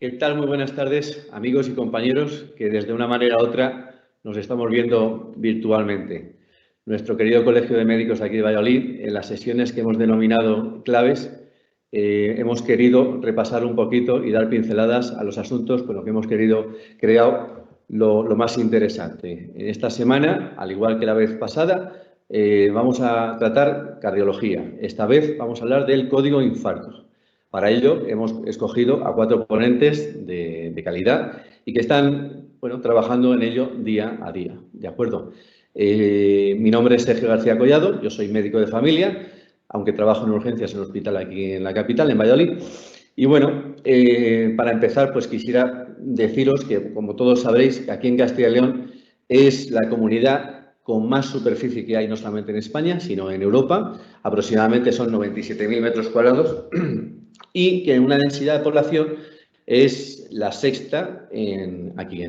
¿Qué tal? Muy buenas tardes, amigos y compañeros que desde una manera u otra nos estamos viendo virtualmente. Nuestro querido Colegio de Médicos aquí de Valladolid, en las sesiones que hemos denominado claves, hemos querido repasar un poquito y dar pinceladas a los asuntos con lo que hemos querido crear lo más interesante. En esta semana, al igual que la vez pasada, vamos a tratar cardiología. Esta vez vamos a hablar del código de infartos. Para ello hemos escogido a 4 ponentes de calidad y que están trabajando en ello día a día. ¿De acuerdo? Mi nombre es Sergio García Collado, yo soy médico de familia, aunque trabajo en urgencias en un hospital aquí en la capital, en Valladolid. Y bueno, para empezar, pues quisiera deciros que, como todos sabréis, aquí en Castilla y León es la comunidad con más superficie que hay, no solamente en España, sino en Europa. Aproximadamente son 97.000 metros cuadrados. Y que en una densidad de población es la sexta aquí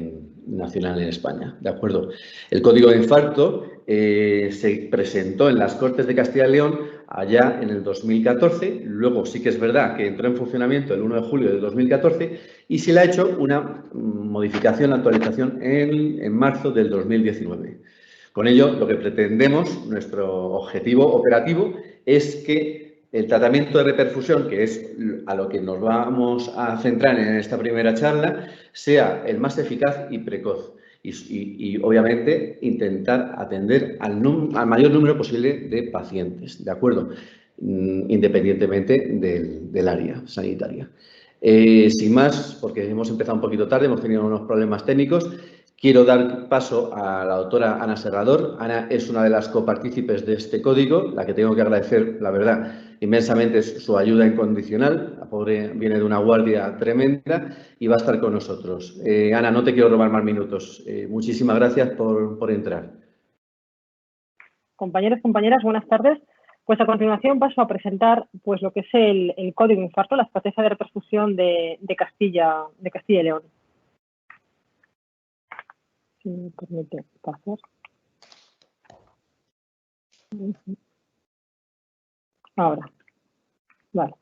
nacional en España, ¿de acuerdo? El código de infarto se presentó en las Cortes de Castilla y León allá en el 2014, luego sí que es verdad que entró en funcionamiento el 1 de julio de 2014 y se le ha hecho una modificación, actualización en marzo del 2019. Con ello, lo que pretendemos, nuestro objetivo operativo, es que el tratamiento de reperfusión, que es a lo que nos vamos a centrar en esta primera charla, sea el más eficaz y precoz. Y obviamente, intentar atender al mayor número posible de pacientes, ¿de acuerdo? Independientemente del área sanitaria. Sin más, porque hemos empezado un poquito tarde, hemos tenido unos problemas técnicos, quiero dar paso a la doctora Ana Serrador. Ana es una de las copartícipes de este código, la que tengo que agradecer, la verdad, inmensamente su ayuda incondicional. La pobre viene de una guardia tremenda y va a estar con nosotros. Ana, no te quiero robar más minutos. Muchísimas gracias por entrar. Compañeros, compañeras, buenas tardes. Pues a continuación paso a presentar pues lo que es el código de infarto, la estrategia de reperfusión de Castilla y León. Si me permite pasar. Ahora. Vale.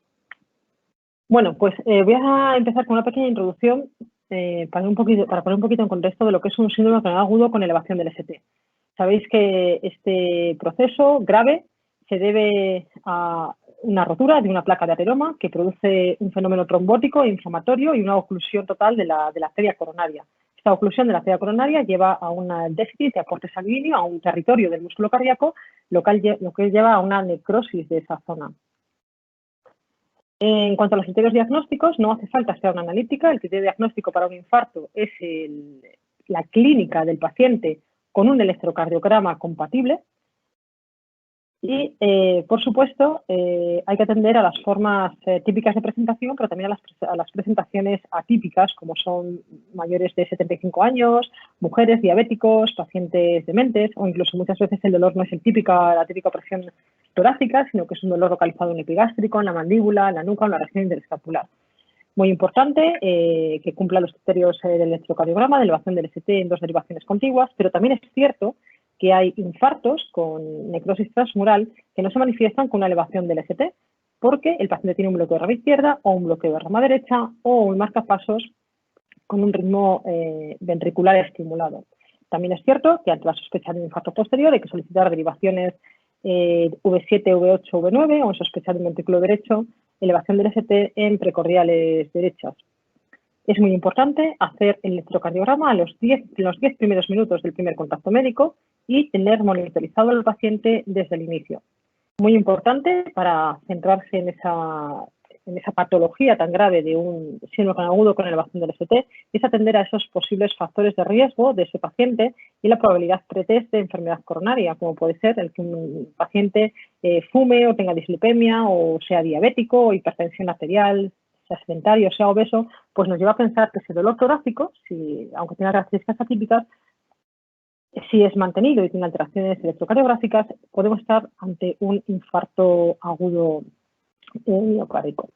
Bueno, pues voy a empezar con una pequeña introducción para poner un poquito en contexto de lo que es un síndrome renal agudo con elevación del ST. Sabéis que este proceso grave se debe a una rotura de una placa de ateroma que produce un fenómeno trombótico e inflamatorio y una oclusión total de la arteria coronaria. Esta oclusión de la arteria coronaria lleva a un déficit de aporte sanguíneo a un territorio del músculo cardíaco, lo que lleva a una necrosis de esa zona. En cuanto a los criterios diagnósticos, no hace falta ser una analítica. El criterio diagnóstico para un infarto es la clínica del paciente con un electrocardiograma compatible y, por supuesto, hay que atender a las formas típicas de presentación, pero también a las presentaciones atípicas, como son mayores de 75 años, mujeres, diabéticos, pacientes dementes, o incluso muchas veces el dolor no es la típica presión torácica, sino que es un dolor localizado en el epigástrico, en la mandíbula, en la nuca o en la región interescapular. Muy importante que cumpla los criterios del electrocardiograma, de elevación del ST en 2 derivaciones contiguas, pero también es cierto que hay infartos con necrosis transmural que no se manifiestan con una elevación del ST, porque el paciente tiene un bloqueo de rama izquierda o un bloqueo de rama derecha o un marcapasos con un ritmo ventricular estimulado. También es cierto que ante la sospecha de un infarto posterior hay que solicitar derivaciones V7, V8, V9 o en sospecha de un ventrículo derecho, elevación del ST en precordiales derechas. Es muy importante hacer el electrocardiograma en los 10 primeros minutos del primer contacto médico y tener monitorizado al paciente desde el inicio. Muy importante para centrarse en esa patología tan grave de un síndrome agudo con elevación del ST, es atender a esos posibles factores de riesgo de ese paciente y la probabilidad pretest de enfermedad coronaria, como puede ser el que un paciente fume o tenga dislipemia o sea diabético o hipertensión arterial, sea sedentario, sea obeso, pues nos lleva a pensar que ese dolor torácico, aunque tenga características atípicas, si es mantenido y tiene alteraciones electrocardiográficas, podemos estar ante un infarto agudo miocárdico.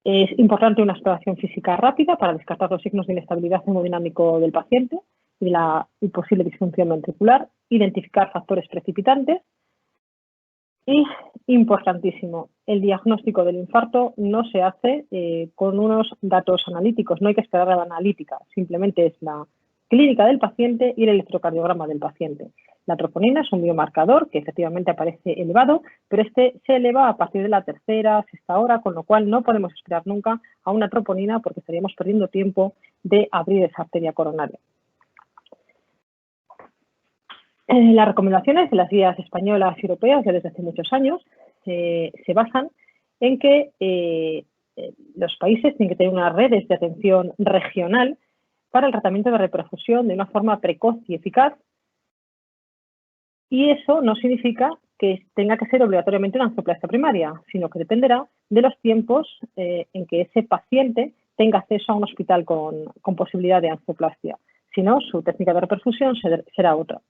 Es importante una exploración física rápida para descartar los signos de inestabilidad hemodinámico del paciente y posible disfunción ventricular, identificar factores precipitantes y, importantísimo, el diagnóstico del infarto no se hace con unos datos analíticos, no hay que esperar a la analítica, simplemente es la clínica del paciente y el electrocardiograma del paciente. La troponina es un biomarcador que efectivamente aparece elevado, pero este se eleva a partir de la tercera, sexta hora, con lo cual no podemos esperar nunca a una troponina porque estaríamos perdiendo tiempo de abrir esa arteria coronaria. Las recomendaciones de las guías españolas y europeas ya desde hace muchos años se basan en que los países tienen que tener unas redes de atención regional para el tratamiento de reperfusión de una forma precoz y eficaz, y eso no significa que tenga que ser obligatoriamente una angioplastia primaria, sino que dependerá de los tiempos en que ese paciente tenga acceso a un hospital con posibilidad de angioplastia. Si no, su técnica de reperfusión será otra.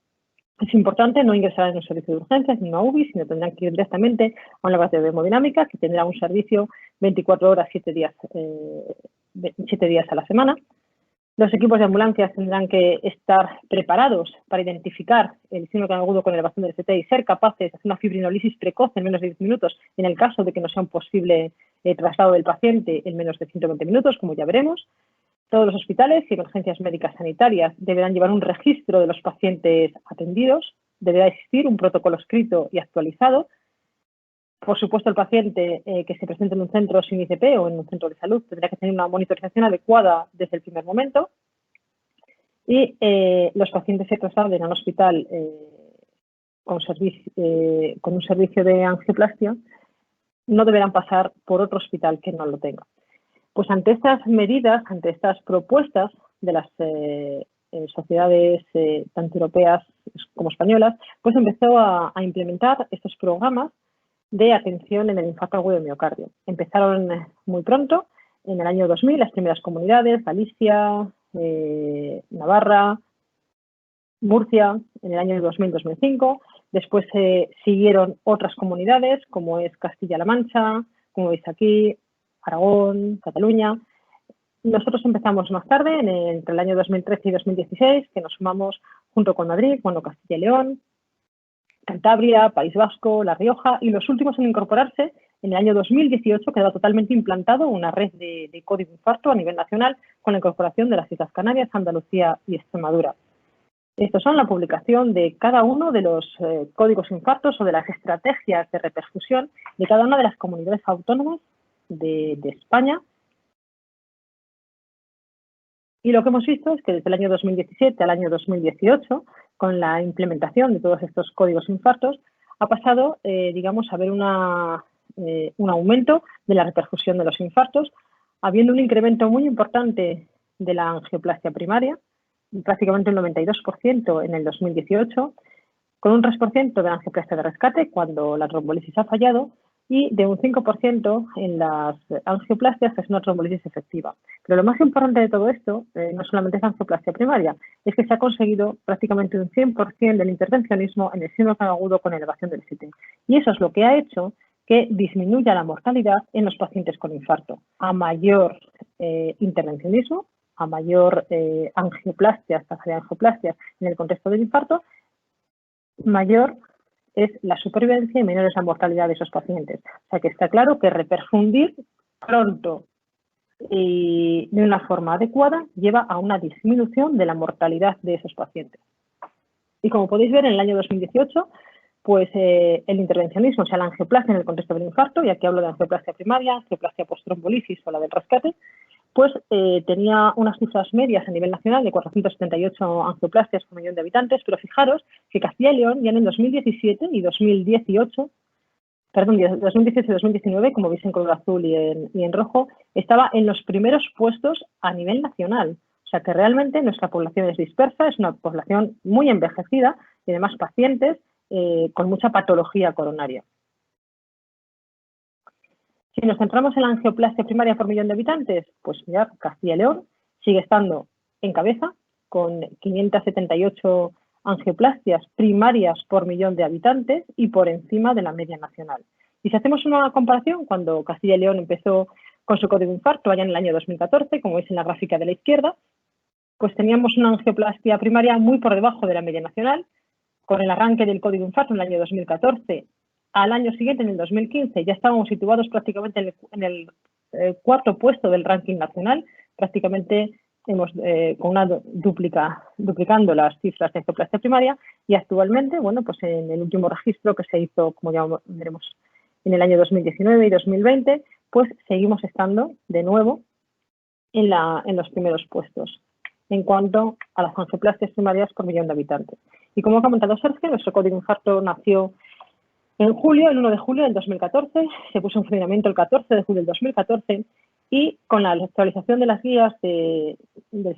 Es importante no ingresar en un servicio de urgencias ni una UBI, sino tendrán que ir directamente a un laboratorio de hemodinámica que tendrá un servicio 24 horas, 7 días a la semana. Los equipos de ambulancias tendrán que estar preparados para identificar el síndrome agudo con elevación del ST y ser capaces de hacer una fibrinolisis precoz en menos de 10 minutos en el caso de que no sea un posible traslado del paciente en menos de 120 minutos, como ya veremos. Todos los hospitales y emergencias médicas sanitarias deberán llevar un registro de los pacientes atendidos, deberá existir un protocolo escrito y actualizado. Por supuesto, el paciente que se presente en un centro sin ICP o en un centro de salud tendrá que tener una monitorización adecuada desde el primer momento y los pacientes que trasladen a un hospital con un servicio de angioplastia no deberán pasar por otro hospital que no lo tenga. Pues ante estas medidas, ante estas propuestas de las sociedades tanto europeas como españolas, pues empezó a implementar estos programas de atención en el infarto agudo de miocardio. Empezaron muy pronto, en el año 2000, las primeras comunidades, Galicia, Navarra, Murcia, en el año 2000-2005. Después siguieron otras comunidades, como es Castilla-La Mancha, como veis aquí, Aragón, Cataluña. Nosotros empezamos más tarde, entre el año 2013 y 2016, que nos sumamos junto con Madrid, Castilla y León, Cantabria, País Vasco, La Rioja, y los últimos en incorporarse en el año 2018 quedó totalmente implantado una red de código infarto a nivel nacional con la incorporación de las Islas Canarias, Andalucía y Extremadura. Estos son la publicación de cada uno de los códigos infartos o de las estrategias de reperfusión de cada una de las comunidades autónomas de España. Y lo que hemos visto es que desde el año 2017 al año 2018, con la implementación de todos estos códigos infartos, ha pasado, a haber un aumento de la reperfusión de los infartos, habiendo un incremento muy importante de la angioplastia primaria, prácticamente un 92% en el 2018, con un 3% de la angioplastia de rescate cuando la trombolisis ha fallado, y de un 5% en las angioplastias, que es una trombolisis efectiva. Pero lo más importante de todo esto, no solamente es la angioplastia primaria, es que se ha conseguido prácticamente un 100% del intervencionismo en el síndrome agudo con elevación del ST. Y eso es lo que ha hecho que disminuya la mortalidad en los pacientes con infarto. A mayor intervencionismo, a mayor angioplastias, tasa de angioplastias en el contexto del infarto, mayor es la supervivencia y menor es la mortalidad de esos pacientes. O sea que está claro que reperfundir pronto y de una forma adecuada lleva a una disminución de la mortalidad de esos pacientes. Y como podéis ver, en el año 2018, pues el intervencionismo, o sea, la angioplastia en el contexto del infarto, y aquí hablo de angioplastia primaria, angioplastia post-trombolisis o la del rescate, pues tenía unas cifras medias a nivel nacional de 478 angioplastias por millón de habitantes, pero fijaros que Castilla y León ya en el 2017 y 2018, perdón, 2018 y 2019, como veis en color azul y en rojo, estaba en los primeros puestos a nivel nacional. O sea que realmente nuestra población es dispersa, es una población muy envejecida y además pacientes con mucha patología coronaria. Si nos centramos en la angioplastia primaria por millón de habitantes, pues mirad, Castilla y León sigue estando en cabeza con 578 angioplastias primarias por millón de habitantes y por encima de la media nacional. Y si hacemos una comparación, cuando Castilla y León empezó con su código infarto allá en el año 2014, como veis en la gráfica de la izquierda, pues teníamos una angioplastia primaria muy por debajo de la media nacional. Con el arranque del código infarto en el año 2014 al año siguiente, en el 2015, ya estábamos situados prácticamente en el cuarto puesto del ranking nacional, prácticamente duplicando las cifras de angioplastia primaria, y actualmente, bueno, pues en el último registro que se hizo, como ya veremos, en el año 2019 y 2020, pues seguimos estando de nuevo en los primeros puestos en cuanto a las angioplastias primarias por millón de habitantes. Y como ha comentado Sergio, nuestro código infarto nació en julio, el 1 de julio del 2014, se puso en funcionamiento el 14 de julio del 2014, y con la actualización de las guías del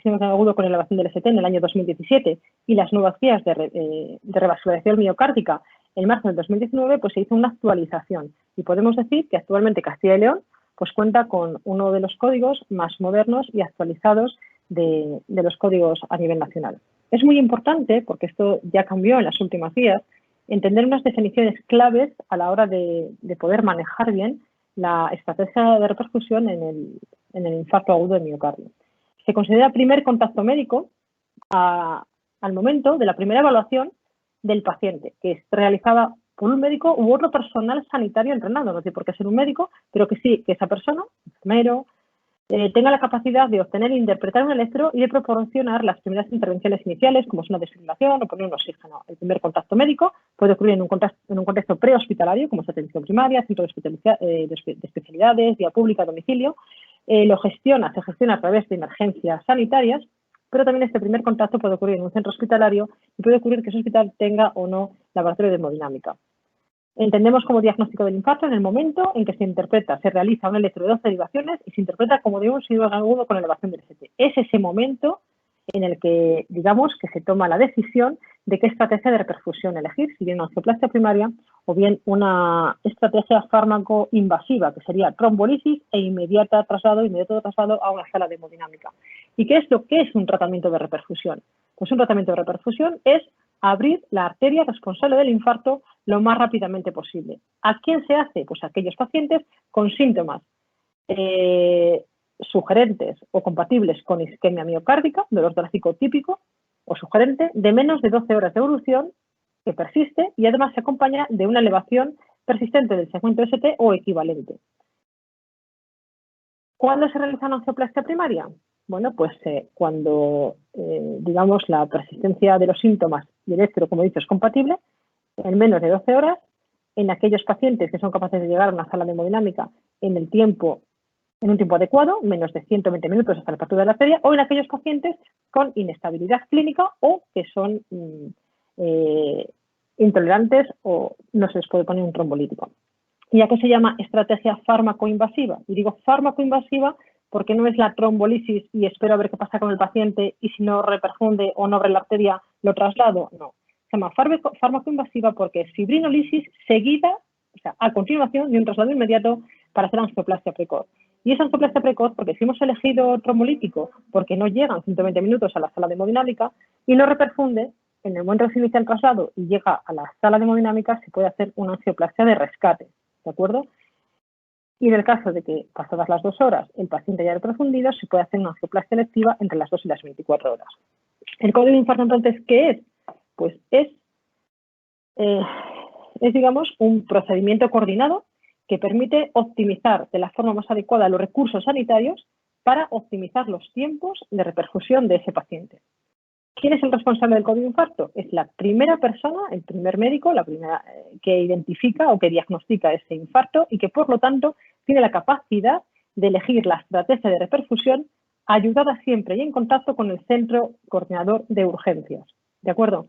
síndrome agudo con elevación del ST en el año 2017 y las nuevas guías de revascularización miocárdica en marzo del 2019, pues se hizo una actualización. Y podemos decir que actualmente Castilla y León pues cuenta con uno de los códigos más modernos y actualizados de los códigos a nivel nacional. Es muy importante, porque esto ya cambió en las últimas guías, entender unas definiciones claves a la hora de poder manejar bien la estrategia de reperfusión en el infarto agudo de miocardio. Se considera primer contacto médico al momento de la primera evaluación del paciente, que es realizada por un médico u otro personal sanitario entrenado, no tiene por qué ser un médico, pero que sí, que esa persona, enfermero, tenga la capacidad de obtener e interpretar un electro y de proporcionar las primeras intervenciones iniciales, como es una desfibrilación o poner un oxígeno. El primer contacto médico puede ocurrir en un contexto prehospitalario, como es atención primaria, centro de especialidades, vía pública, domicilio. Se gestiona a través de emergencias sanitarias, pero también este primer contacto puede ocurrir en un centro hospitalario y puede ocurrir que ese hospital tenga o no laboratorio de hemodinámica. Entendemos como diagnóstico del infarto en el momento en que se realiza un electro de 12 derivaciones y se interpreta como de un síndrome agudo con elevación del ST. Es ese momento en el que, digamos, que se toma la decisión de qué estrategia de reperfusión elegir, si bien una angioplastia primaria o bien una estrategia fármaco-invasiva, que sería trombolisis e inmediato traslado a una sala de hemodinámica. ¿Y qué es un tratamiento de reperfusión? Pues un tratamiento de reperfusión es abrir la arteria responsable del infarto lo más rápidamente posible. ¿A quién se hace? Pues a aquellos pacientes con síntomas sugerentes o compatibles con isquemia miocárdica, dolor torácico típico o sugerente, de menos de 12 horas de evolución, que persiste y además se acompaña de una elevación persistente del segmento ST o equivalente. ¿Cuándo se realiza una angioplastia primaria? Bueno, pues cuando, digamos, la persistencia de los síntomas y el electro, como he dicho, es compatible, en menos de 12 horas, en aquellos pacientes que son capaces de llegar a una sala de hemodinámica en un tiempo adecuado, menos de 120 minutos hasta la apertura de la arteria, o en aquellos pacientes con inestabilidad clínica o que son intolerantes o no se les puede poner un trombolítico. ¿Y a qué se llama estrategia fármaco-invasiva? Y digo fármaco-invasiva porque no es la trombolisis y espero a ver qué pasa con el paciente y si no reperfunde o no abre la arteria, lo traslado. No. Se llama fármaco-invasiva porque es fibrinolisis seguida, o sea, a continuación de un traslado inmediato para hacer angioplastia precoz. Y es angioplastia precoz porque si hemos elegido trombolítico porque no llegan 120 minutos a la sala de hemodinámica y no reperfunde, en el momento que se inicia el traslado y llega a la sala de hemodinámica se puede hacer una angioplastia de rescate, ¿de acuerdo? Y en el caso de que pasadas las 2 horas el paciente haya reperfundido, se puede hacer una angioplastia electiva entre las 2 y las 24 horas. ¿El código de infarto entonces qué es? Pues es digamos, un procedimiento coordinado que permite optimizar de la forma más adecuada los recursos sanitarios para optimizar los tiempos de reperfusión de ese paciente. ¿Quién es el responsable del código de infarto? Es la primera persona, el primer médico, la primera que identifica o que diagnostica ese infarto y que, por lo tanto, tiene la capacidad de elegir la estrategia de reperfusión ayudada siempre y en contacto con el centro coordinador de urgencias. ¿De acuerdo?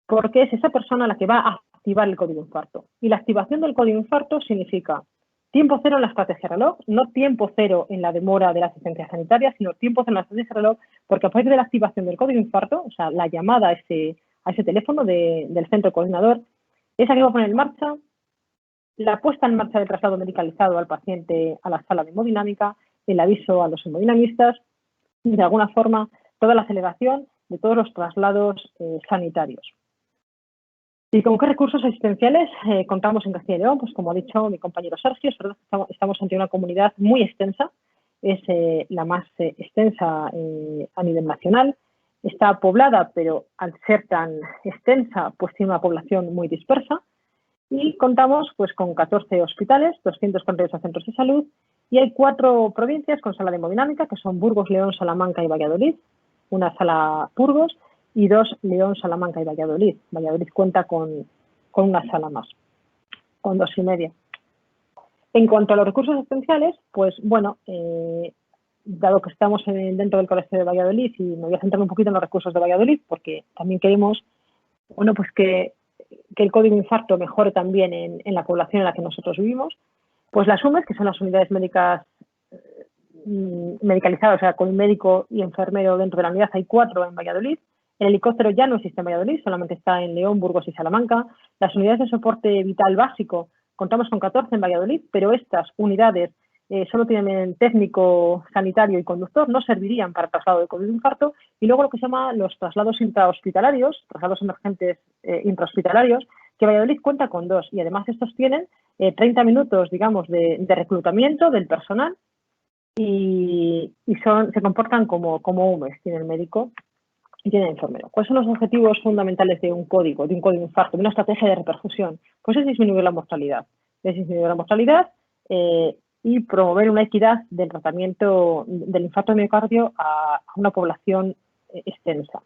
Porque es esa persona la que va a activar el código de infarto. Y la activación del código de infarto significa tiempo cero en la estrategia reloj, no tiempo cero en la demora de la asistencia sanitaria, sino tiempo cero en la estrategia reloj, porque a partir de la activación del código de infarto, o sea, la llamada a ese teléfono del centro coordinador, esa que va a poner en marcha, la puesta en marcha del traslado medicalizado al paciente a la sala de hemodinámica, el aviso a los hemodinamistas y, de alguna forma, toda la aceleración de todos los traslados sanitarios. ¿Y con qué recursos asistenciales contamos en Castilla y León? Pues como ha dicho mi compañero Sergio, es verdad que estamos ante una comunidad muy extensa, es la más extensa a nivel nacional. Está poblada, pero al ser tan extensa, pues tiene una población muy dispersa. Y contamos pues, con 14 hospitales, 248 centros de salud y hay 4 provincias con sala de hemodinámica, que son Burgos, León, Salamanca y Valladolid. Una sala Burgos y 2 León, Salamanca y Valladolid. Valladolid cuenta con una sala más, con 2 y media. En cuanto a los recursos esenciales, pues bueno, dado que estamos dentro del Colegio de Valladolid, y me voy a centrar un poquito en los recursos de Valladolid, porque también queremos, bueno, pues que el código infarto mejore también en la población en la que nosotros vivimos, pues las UMES, que son las unidades médicas medicalizadas, o sea, con médico y enfermero dentro de la unidad, hay 4 en Valladolid. El helicóptero ya no existe en Valladolid, solamente está en León, Burgos y Salamanca. Las unidades de soporte vital básico, contamos con 14 en Valladolid, pero estas unidades solo tienen técnico, sanitario y conductor, no servirían para traslado de COVID infarto. Y luego lo que se llama los traslados intrahospitalarios, traslados emergentes intrahospitalarios, que Valladolid cuenta con 2. Y además estos tienen 30 minutos, digamos, de reclutamiento del personal y se comportan como UMES, tiene el médico y tiene el enfermero. ¿Cuáles son los objetivos fundamentales de un código infarto, de una estrategia de reperfusión? Pues es disminuir la mortalidad. Y promover una equidad del tratamiento del infarto de miocardio a una población extensa.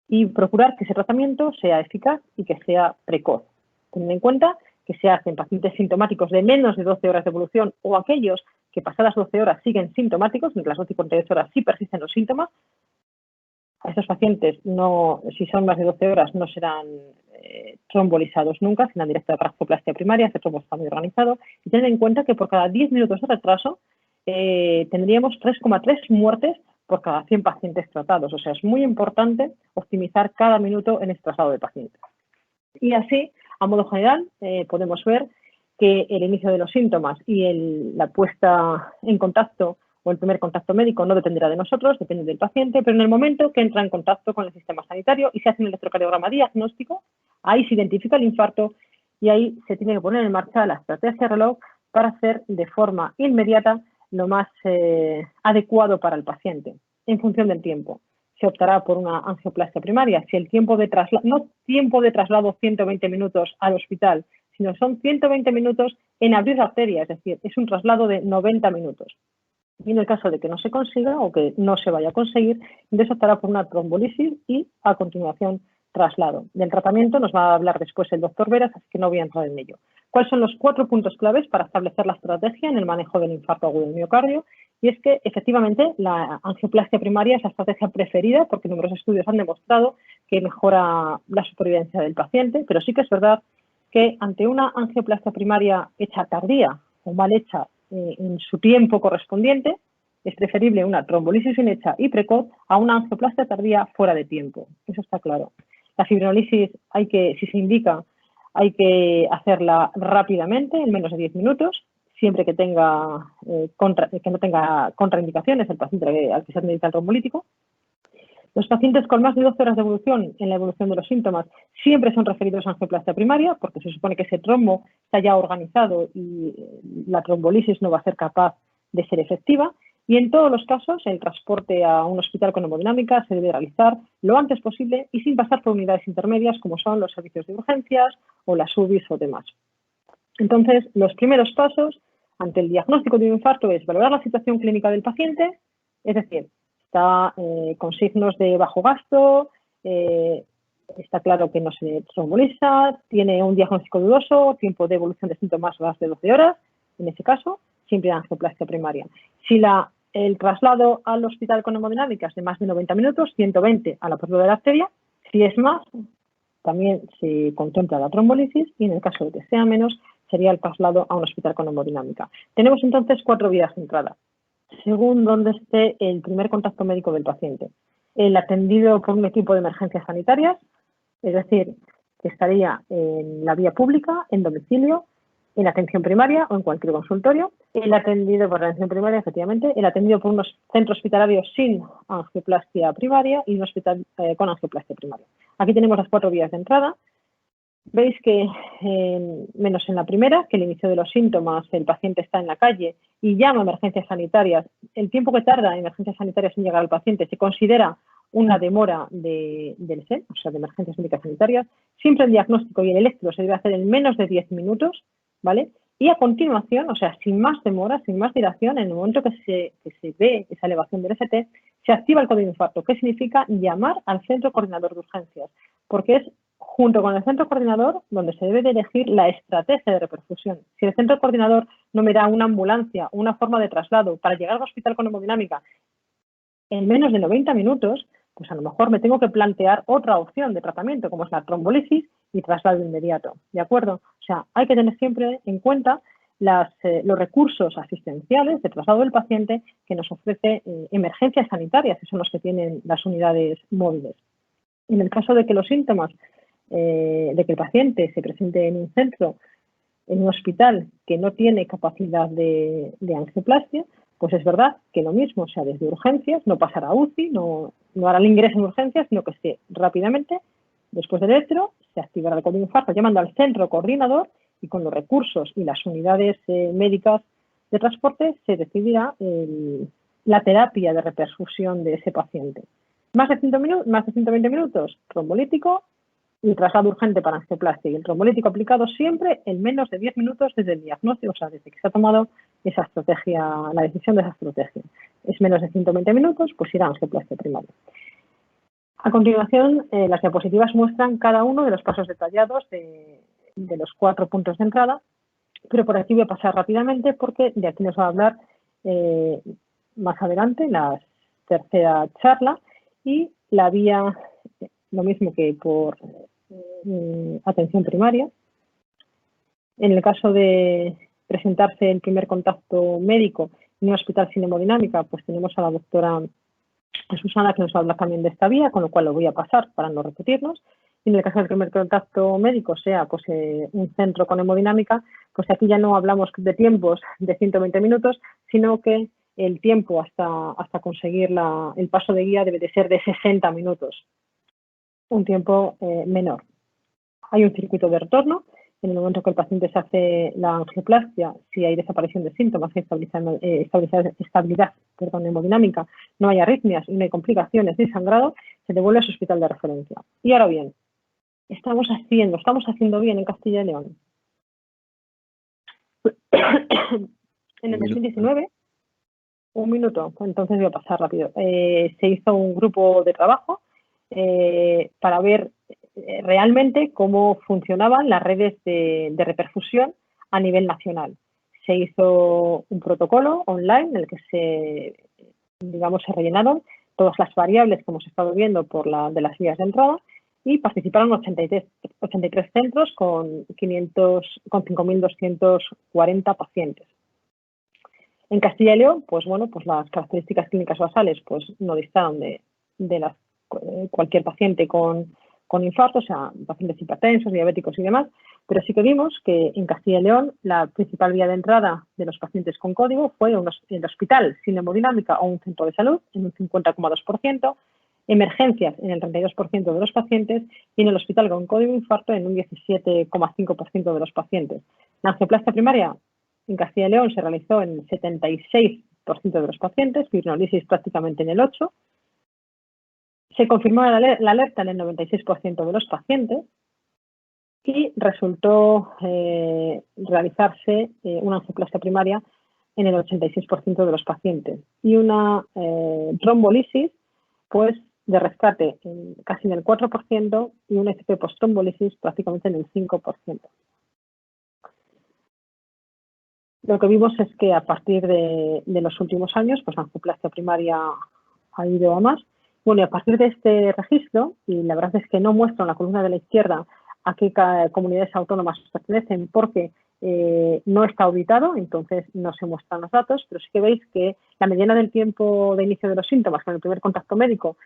Y procurar que ese tratamiento sea eficaz y que sea precoz. Teniendo en cuenta que se hace en pacientes sintomáticos de menos de 12 horas de evolución o aquellos que pasadas 12 horas siguen sintomáticos, mientras las 12 y 48 horas sí persisten los síntomas. A estos pacientes, si son más de 12 horas, no serán trombolizados nunca, sino directa de artroplastia primaria, este trombo está muy organizado. Y tener en cuenta que por cada 10 minutos de retraso tendríamos 3,3 muertes por cada 100 pacientes tratados. O sea, es muy importante optimizar cada minuto en este traslado de pacientes. Y así, a modo general, podemos ver que el inicio de los síntomas y la puesta en contacto o el primer contacto médico no dependerá de nosotros, depende del paciente, pero en el momento que entra en contacto con el sistema sanitario y se hace un electrocardiograma diagnóstico, ahí se identifica el infarto y ahí se tiene que poner en marcha la estrategia reloj para hacer de forma inmediata lo más adecuado para el paciente, en función del tiempo. Se optará por una angioplastia primaria. Si el tiempo de traslado, no tiempo de traslado 120 minutos al hospital, sino son 120 minutos en abrir la arteria, es decir, es un traslado de 90 minutos. Y en el caso de que no se consiga o que no se vaya a conseguir, entonces optará por una trombolisis y a continuación traslado. Del tratamiento nos va a hablar después el doctor Veras, así que no voy a entrar en ello. ¿Cuáles son los 4 puntos claves para establecer la estrategia en el manejo del infarto agudo del miocardio? Y es que, efectivamente, la angioplastia primaria es la estrategia preferida porque numerosos estudios han demostrado que mejora la supervivencia del paciente, pero sí que es verdad que ante una angioplastia primaria hecha tardía o mal hecha en su tiempo correspondiente, es preferible una trombolisis bien hecha y precoz a una angioplastia tardía fuera de tiempo. Eso está claro. La fibrinolisis, si se indica, hay que hacerla rápidamente, en menos de 10 minutos, siempre que no tenga contraindicaciones el paciente al que se administra el trombolítico. Los pacientes con más de 12 horas de evolución en la evolución de los síntomas siempre son referidos a angioplastia primaria porque se supone que ese trombo está ya organizado y la trombolisis no va a ser capaz de ser efectiva. Y en todos los casos el transporte a un hospital con hemodinámica se debe realizar lo antes posible y sin pasar por unidades intermedias como son los servicios de urgencias o las UBIs o demás. Entonces, los primeros pasos ante el diagnóstico de un infarto es valorar la situación clínica del paciente, es decir, está con signos de bajo gasto, está claro que no se tromboliza, tiene un diagnóstico dudoso, tiempo de evolución de síntomas más de 12 horas, en ese caso, siempre angioplastia primaria. Si el traslado al hospital con hemodinámica es de más de 90 minutos, 120 a la apertura de la arteria, si es más, también se contempla la trombolisis y en el caso de que sea menos, sería el traslado a un hospital con hemodinámica. Tenemos entonces 4 vías de entrada, según donde esté el primer contacto médico del paciente. El atendido por un equipo de emergencias sanitarias, es decir, que estaría en la vía pública, en domicilio, en atención primaria o en cualquier consultorio. El atendido por la atención primaria, efectivamente, el atendido por unos centros hospitalarios sin angioplastia primaria y un hospital con angioplastia primaria. Aquí tenemos las 4 vías de entrada. Veis que, menos en la primera, que el inicio de los síntomas, el paciente está en la calle y llama a emergencias sanitarias. El tiempo que tarda en emergencias sanitarias en llegar al paciente se considera una demora del SEM, o sea, de emergencias médicas sanitarias. Siempre el diagnóstico y el electro se debe hacer en menos de 10 minutos, ¿vale? Y a continuación, o sea, sin más demora, sin más dilación, en el momento que se ve esa elevación del FT, se activa el código de infarto, que significa llamar al centro coordinador de urgencias, porque es junto con el centro coordinador donde se debe de elegir la estrategia de reperfusión. Si el centro coordinador no me da una ambulancia, una forma de traslado para llegar al hospital con hemodinámica en menos de 90 minutos, pues a lo mejor me tengo que plantear otra opción de tratamiento, como es la trombolisis y traslado inmediato, ¿de acuerdo? O sea, hay que tener siempre en cuenta los recursos asistenciales de traslado del paciente que nos ofrece emergencias sanitarias, que son los que tienen las unidades móviles. En el caso de que los síntomas, de que el paciente se presente en un centro, en un hospital que no tiene capacidad de angioplastia, pues es verdad que lo mismo, o sea, desde urgencias, no pasará a UCI, no hará el ingreso en urgencias, sino que esté rápidamente, después del electro, se activará el código de infarto llamando al centro coordinador y con los recursos y las unidades médicas de transporte se decidirá la terapia de reperfusión de ese paciente. Más de 120 minutos, trombolítico y traslado urgente para angioplastia. Y el trombolítico aplicado siempre en menos de 10 minutos desde el diagnóstico, o sea, desde que se ha tomado esa estrategia, la decisión de esa estrategia. Es menos de 120 minutos, pues irá a angioplastia primaria. A continuación, las diapositivas muestran cada uno de los pasos detallados de los 4 puntos de entrada, pero por aquí voy a pasar rápidamente porque de aquí nos va a hablar más adelante en la tercera charla y la vía, lo mismo que por atención primaria. En el caso de presentarse el primer contacto médico en un hospital sin hemodinámica, pues tenemos a la doctora Susana que nos habla también de esta vía, con lo cual lo voy a pasar para no repetirnos. Y en el caso del primer contacto médico, sea pues un centro con hemodinámica, pues aquí ya no hablamos de tiempos de 120 minutos, sino que el tiempo hasta conseguir el paso de guía debe de ser de 60 minutos, un tiempo menor. Hay un circuito de retorno. En el momento que el paciente se hace la angioplastia, si hay desaparición de síntomas, estabilidad hemodinámica, no hay arritmias y no hay complicaciones ni sangrado, se devuelve a su hospital de referencia. Y ahora bien, estamos haciendo bien en Castilla y León. En el 2019, un minuto, entonces voy a pasar rápido, se hizo un grupo de trabajo para ver realmente cómo funcionaban las redes de reperfusión a nivel nacional. Se hizo un protocolo online en el que se rellenaron todas las variables que hemos estado viendo de las vías de entrada y participaron 83 centros con 5.240 pacientes. En Castilla y León, pues bueno, pues las características clínicas basales pues no distaban de cualquier paciente con infarto, o sea, pacientes hipertensos, diabéticos y demás, pero sí que vimos que en Castilla y León la principal vía de entrada de los pacientes con código fue el hospital sin hemodinámica o un centro de salud en un 50,2%, emergencias en el 32% de los pacientes y en el hospital con código infarto en un 17,5% de los pacientes. La angioplastia primaria en Castilla y León se realizó en el 76% de los pacientes, fibrinolisis prácticamente en el 8%. Se confirmó la alerta en el 96% de los pacientes y resultó realizarse una angioplastia primaria en el 86% de los pacientes y una trombolisis pues, de rescate casi en el 4% y un FP post-trombolisis prácticamente en el 5%. Lo que vimos es que a partir de los últimos años, pues la angioplastia primaria ha ido a más. Bueno, y a partir de este registro, y la verdad es que no muestro en la columna de la izquierda a qué comunidades autónomas pertenecen porque no está auditado, entonces no se muestran los datos, pero sí que veis que la mediana del tiempo de inicio de los síntomas con el primer contacto médico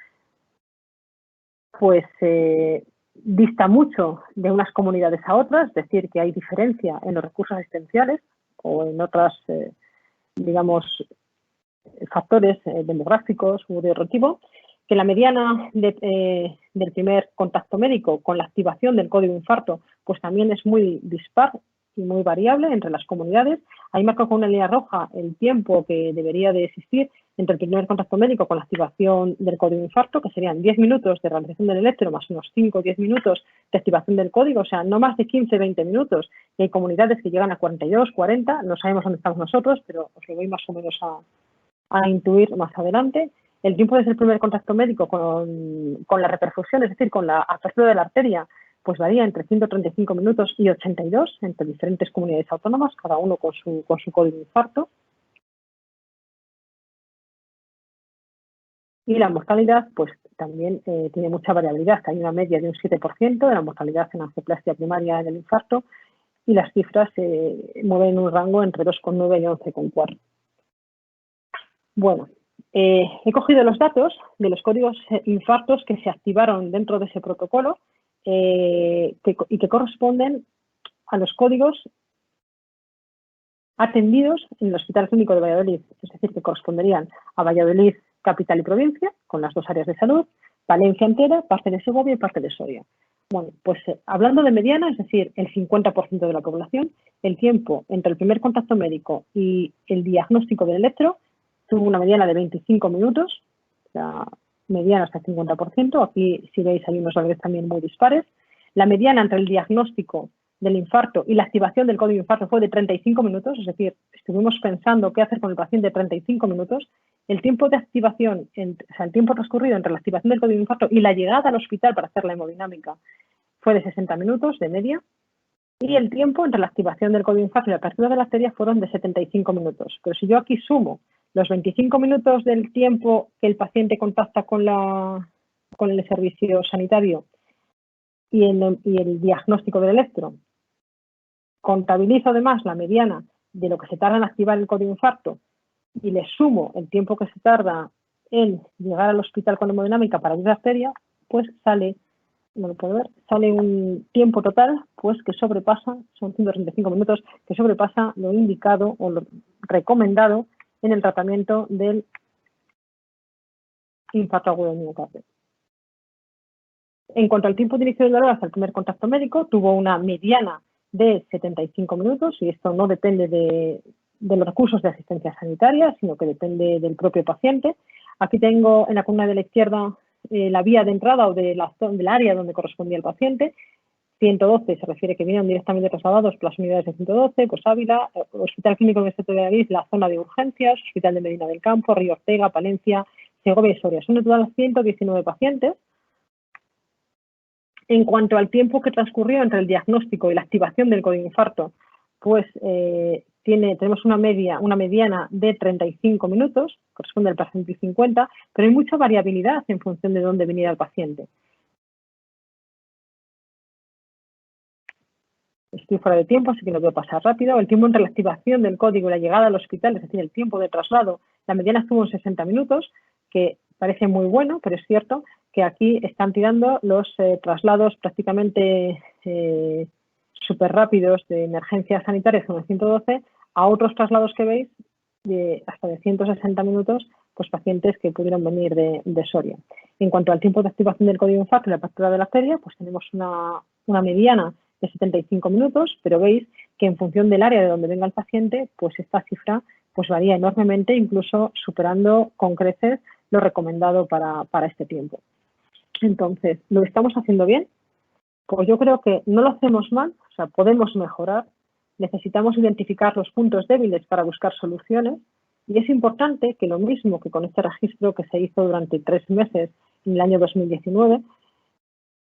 pues dista mucho de unas comunidades a otras, es decir, que hay diferencia en los recursos asistenciales o en otras, factores demográficos u de otro tipo, que la mediana del primer contacto médico con la activación del código infarto pues también es muy dispar y muy variable entre las comunidades. Ahí marco con una línea roja el tiempo que debería de existir entre el primer contacto médico con la activación del código de infarto, que serían 10 minutos de realización del electro más unos 5 o 10 minutos de activación del código, o sea, no más de 15-20 minutos. Y hay comunidades que llegan a 42, 40, no sabemos dónde estamos nosotros, pero os lo voy más o menos a intuir más adelante. El tiempo desde el primer contacto médico con la reperfusión, es decir, con la apertura de la arteria, pues varía entre 135 minutos y 82 entre diferentes comunidades autónomas, cada uno con su código de infarto. Y la mortalidad, pues también tiene mucha variabilidad. Hay una media de un 7% de la mortalidad en angioplastia primaria en el infarto y las cifras se mueven en un rango entre 2,9 y 11,4. Bueno, he cogido los datos de los códigos infartos que se activaron dentro de ese protocolo y que corresponden a los códigos atendidos en el Hospital Clínico de Valladolid, es decir, que corresponderían a Valladolid, capital y provincia, con las dos áreas de salud, Valencia entera, parte de Segovia y parte de Soria. Bueno, pues hablando de mediana, es decir, el 50% de la población, el tiempo entre el primer contacto médico y el diagnóstico del electro tuvo una mediana de 25 minutos, o sea, mediana hasta el 50%. Aquí, si veis, hay unos valores también muy dispares. La mediana entre el diagnóstico del infarto y la activación del código de infarto fue de 35 minutos, es decir, estuvimos pensando qué hacer con el paciente 35 minutos. El tiempo de activación, o sea, el tiempo transcurrido entre la activación del código de infarto y la llegada al hospital para hacer la hemodinámica fue de 60 minutos de media. Y el tiempo entre la activación del código de infarto y la apertura de la arteria fueron de 75 minutos. Pero si yo aquí sumo los 25 minutos del tiempo que el paciente contacta con el servicio sanitario y el diagnóstico del electro, contabilizo además la mediana de lo que se tarda en activar el código de infarto y le sumo el tiempo que se tarda en llegar al hospital con hemodinámica para abrir la arteria, pues sale, no lo puedo ver, sale un tiempo total pues que sobrepasa, son 135 minutos, que sobrepasa lo indicado o lo recomendado en el tratamiento del infarto agudo del miocardio. En cuanto al tiempo de inicio del dolor hasta el primer contacto médico, tuvo una mediana de 75 minutos y esto no depende de los recursos de asistencia sanitaria, sino que depende del propio paciente. Aquí tengo en la columna de la izquierda la vía de entrada o del área donde correspondía el paciente. 112 se refiere que vinieron directamente trasladados por las unidades de 112, pues Ávila, Hospital Clínico Universitario de Valladolid, la zona de urgencias, Hospital de Medina del Campo, Río Ortega, Palencia, Segovia y Soria. Son en total 119 pacientes. En cuanto al tiempo que transcurrió entre el diagnóstico y la activación del código de infarto, pues tenemos una mediana de 35 minutos, corresponde al paciente 50, pero hay mucha variabilidad en función de dónde viniera el paciente. Estoy fuera de tiempo, así que lo voy a pasar rápido. El tiempo entre la activación del código y la llegada al hospital, es decir, el tiempo de traslado, la mediana estuvo en 60 minutos, que parece muy bueno, pero es cierto que aquí están tirando los traslados prácticamente súper rápidos de emergencias sanitarias con el 112 a otros traslados que veis de hasta de 160 minutos, pues pacientes que pudieron venir de Soria. En cuanto al tiempo de activación del código de infarto y la apertura de la arteria, pues tenemos una mediana de 75 minutos, pero veis que en función del área de donde venga el paciente, pues esta cifra pues varía enormemente, incluso superando con creces lo recomendado para este tiempo. Entonces, ¿lo estamos haciendo bien? Pues yo creo que no lo hacemos mal, o sea, podemos mejorar, necesitamos identificar los puntos débiles para buscar soluciones y es importante que lo mismo que con este registro que se hizo durante 3 meses en el año 2019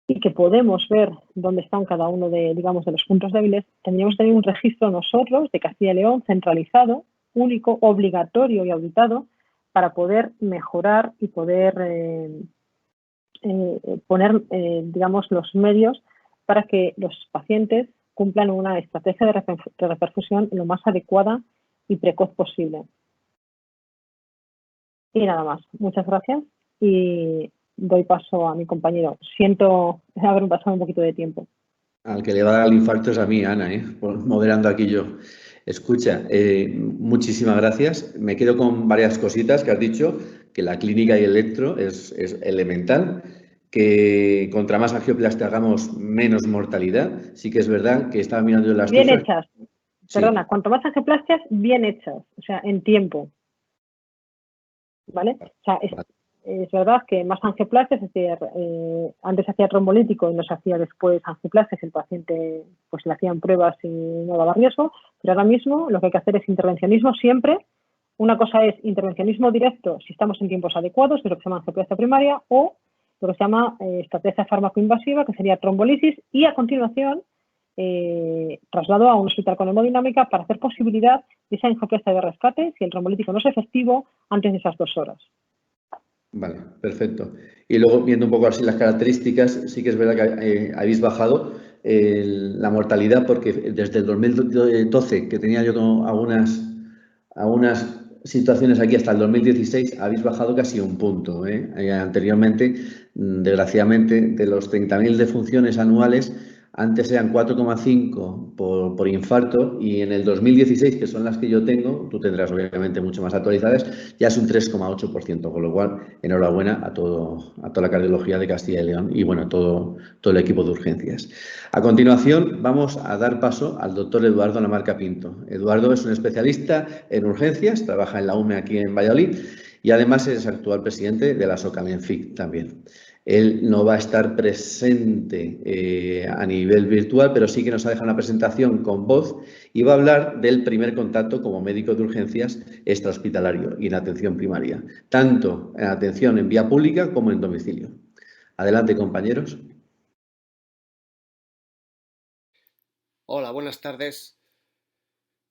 y que podemos ver dónde están cada uno de los puntos débiles, tendríamos que tener un registro nosotros de Castilla y León centralizado, único, obligatorio y auditado para poder mejorar y poder poner, los medios para que los pacientes cumplan una estrategia de reperfusión lo más adecuada y precoz posible. Y nada más. Muchas gracias y doy paso a mi compañero. Siento haber pasado un poquito de tiempo. Al que le va a dar el infarto es a mí, Ana, moderando aquí yo. Escucha, muchísimas gracias. Me quedo con varias cositas que has dicho, que la clínica y el electro es elemental. que contra más angioplastia hagamos, menos mortalidad. Sí que es verdad que estaba mirando las bien cifras. hechas. Sí. Perdona, cuanto más angioplastias, bien hechas, o sea, en tiempo. ¿Vale? O sea, es verdad que más angioplastias, es decir, antes hacía trombolítico y no se hacía después angioplastias, el paciente pues le hacían pruebas y no daba riesgo, pero ahora mismo lo que hay que hacer es intervencionismo siempre. Una cosa es intervencionismo directo si estamos en tiempos adecuados, que es lo que se llama angioplastia primaria, o lo que se llama estrategia farmacoinvasiva, que sería trombolisis, y a continuación traslado a un hospital con hemodinámica para hacer posibilidad de esa angioplastia de rescate si el trombolítico no es efectivo antes de esas 2 horas. Vale, perfecto. Y luego, viendo un poco así las características, sí que es verdad que habéis bajado la mortalidad, porque desde el 2012, que tenía yo algunas situaciones aquí, hasta el 2016, habéis bajado casi un punto. Anteriormente, desgraciadamente, de los 30.000 defunciones anuales, antes eran 4,5 por infarto, y en el 2016, que son las que yo tengo, tú tendrás obviamente mucho más actualizadas, ya es un 3,8%, con lo cual enhorabuena a toda la cardiología de Castilla y León y bueno, todo el equipo de urgencias. A continuación vamos a dar paso al doctor Eduardo Lamarca Pinto. Eduardo es un especialista en urgencias, trabaja en la UME aquí en Valladolid y además es actual presidente de la SOCAMENFIC también. Él no va a estar presente a nivel virtual, pero sí que nos ha dejado una presentación con voz y va a hablar del primer contacto como médico de urgencias extrahospitalario y en atención primaria, tanto en atención en vía pública como en domicilio. Adelante, compañeros. Hola, buenas tardes.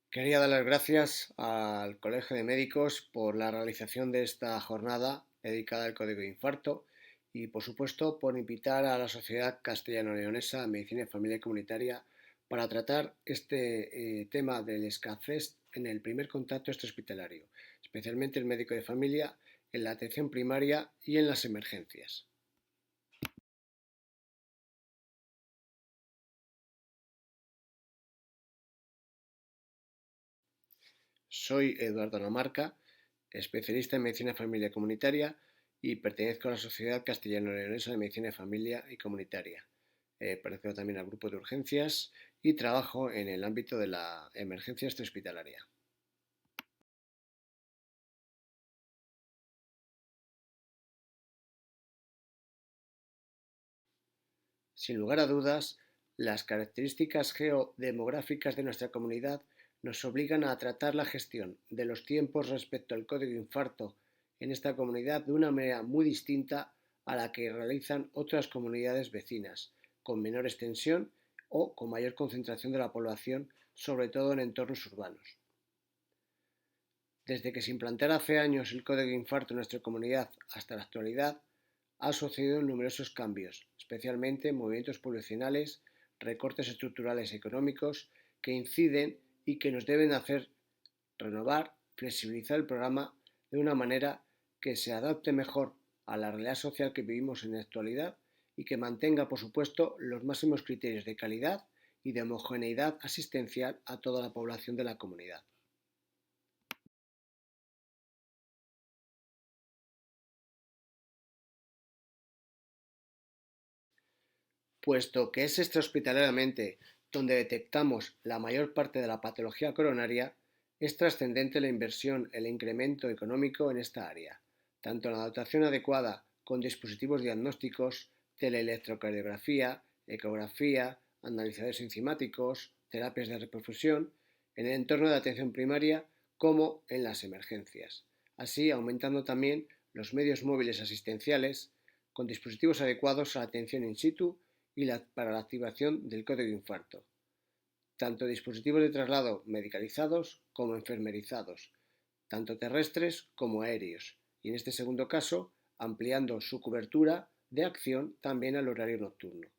Quería dar las gracias al Colegio de Médicos por la realización de esta jornada dedicada al código de infarto y, por supuesto, por invitar a la Sociedad Castellano-Leonesa de Medicina y Familia Comunitaria para tratar este tema del escasez en el primer contacto extrahospitalario, especialmente el médico de familia, en la atención primaria y en las emergencias. Soy Eduardo Lamarca, especialista en Medicina Familia Comunitaria y pertenezco a la Sociedad Castellano-Leonesa de Medicina Familia y Comunitaria. Pertenezco también al grupo de urgencias y trabajo en el ámbito de la emergencia extrahospitalaria. Sin lugar a dudas, las características geodemográficas de nuestra comunidad nos obligan a tratar la gestión de los tiempos respecto al código de infarto en esta comunidad de una manera muy distinta a la que realizan otras comunidades vecinas, con menor extensión o con mayor concentración de la población, sobre todo en entornos urbanos. Desde que se implantara hace años el código de infarto en nuestra comunidad hasta la actualidad, ha sucedido numerosos cambios, especialmente movimientos poblacionales, recortes estructurales económicos que inciden y que nos deben hacer renovar, flexibilizar el programa de una manera que se adapte mejor a la realidad social que vivimos en la actualidad y que mantenga, por supuesto, los máximos criterios de calidad y de homogeneidad asistencial a toda la población de la comunidad. Puesto que es extrahospitalariamente donde detectamos la mayor parte de la patología coronaria, es trascendente la inversión, el incremento económico en esta área, tanto en la dotación adecuada con dispositivos diagnósticos, teleelectrocardiografía, ecografía, analizadores enzimáticos, terapias de reperfusión, en el entorno de atención primaria como en las emergencias, así aumentando también los medios móviles asistenciales con dispositivos adecuados a la atención in situ y para la activación del código de infarto, tanto dispositivos de traslado medicalizados como enfermerizados, tanto terrestres como aéreos, y en este segundo caso ampliando su cobertura de acción también al horario nocturno.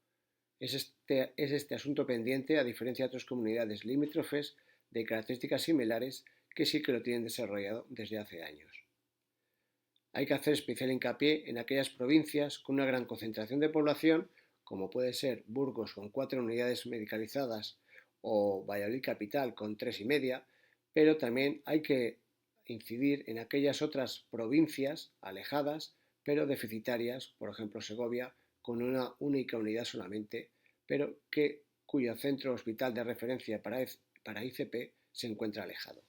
Es este asunto pendiente, a diferencia de otras comunidades limítrofes de características similares que sí que lo tienen desarrollado desde hace años. Hay que hacer especial hincapié en aquellas provincias con una gran concentración de población, como puede ser Burgos con 4 unidades medicalizadas o Valladolid capital con 3,5, pero también hay que incidir en aquellas otras provincias alejadas pero deficitarias, por ejemplo Segovia, con una única unidad solamente, pero cuyo centro hospital de referencia para ICP se encuentra alejado.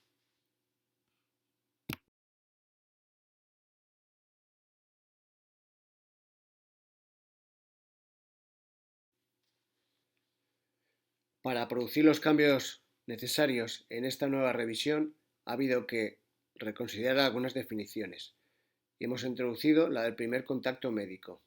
Para producir los cambios necesarios en esta nueva revisión, ha habido que reconsiderar algunas definiciones y hemos introducido la del primer contacto médico.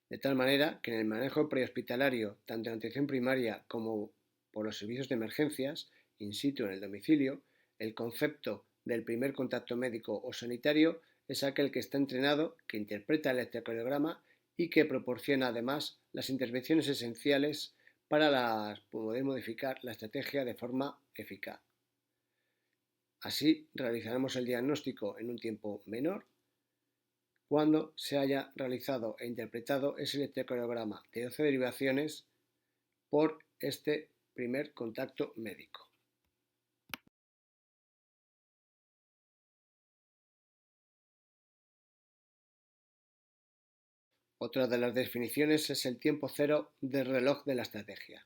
De tal manera que en el manejo prehospitalario, tanto en atención primaria como por los servicios de emergencias, in situ en el domicilio, el concepto del primer contacto médico o sanitario es aquel que está entrenado, que interpreta el electrocardiograma y que proporciona además las intervenciones esenciales para poder modificar la estrategia de forma eficaz. Así realizaremos el diagnóstico en un tiempo menor cuando se haya realizado e interpretado ese electrocardiograma de 12 derivaciones por este primer contacto médico. Otra de las definiciones es el tiempo cero del reloj de la estrategia.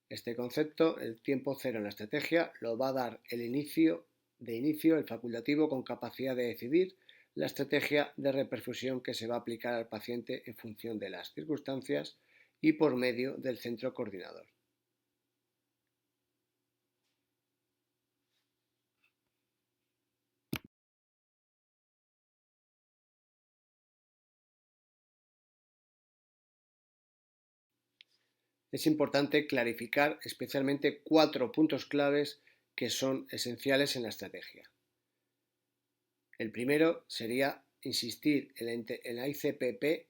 Este concepto, el tiempo cero en la estrategia, lo va a dar el facultativo con capacidad de decidir la estrategia de reperfusión que se va a aplicar al paciente en función de las circunstancias y por medio del centro coordinador. Es importante clarificar especialmente 4 puntos claves que son esenciales en la estrategia. El primero sería insistir en la ICPP,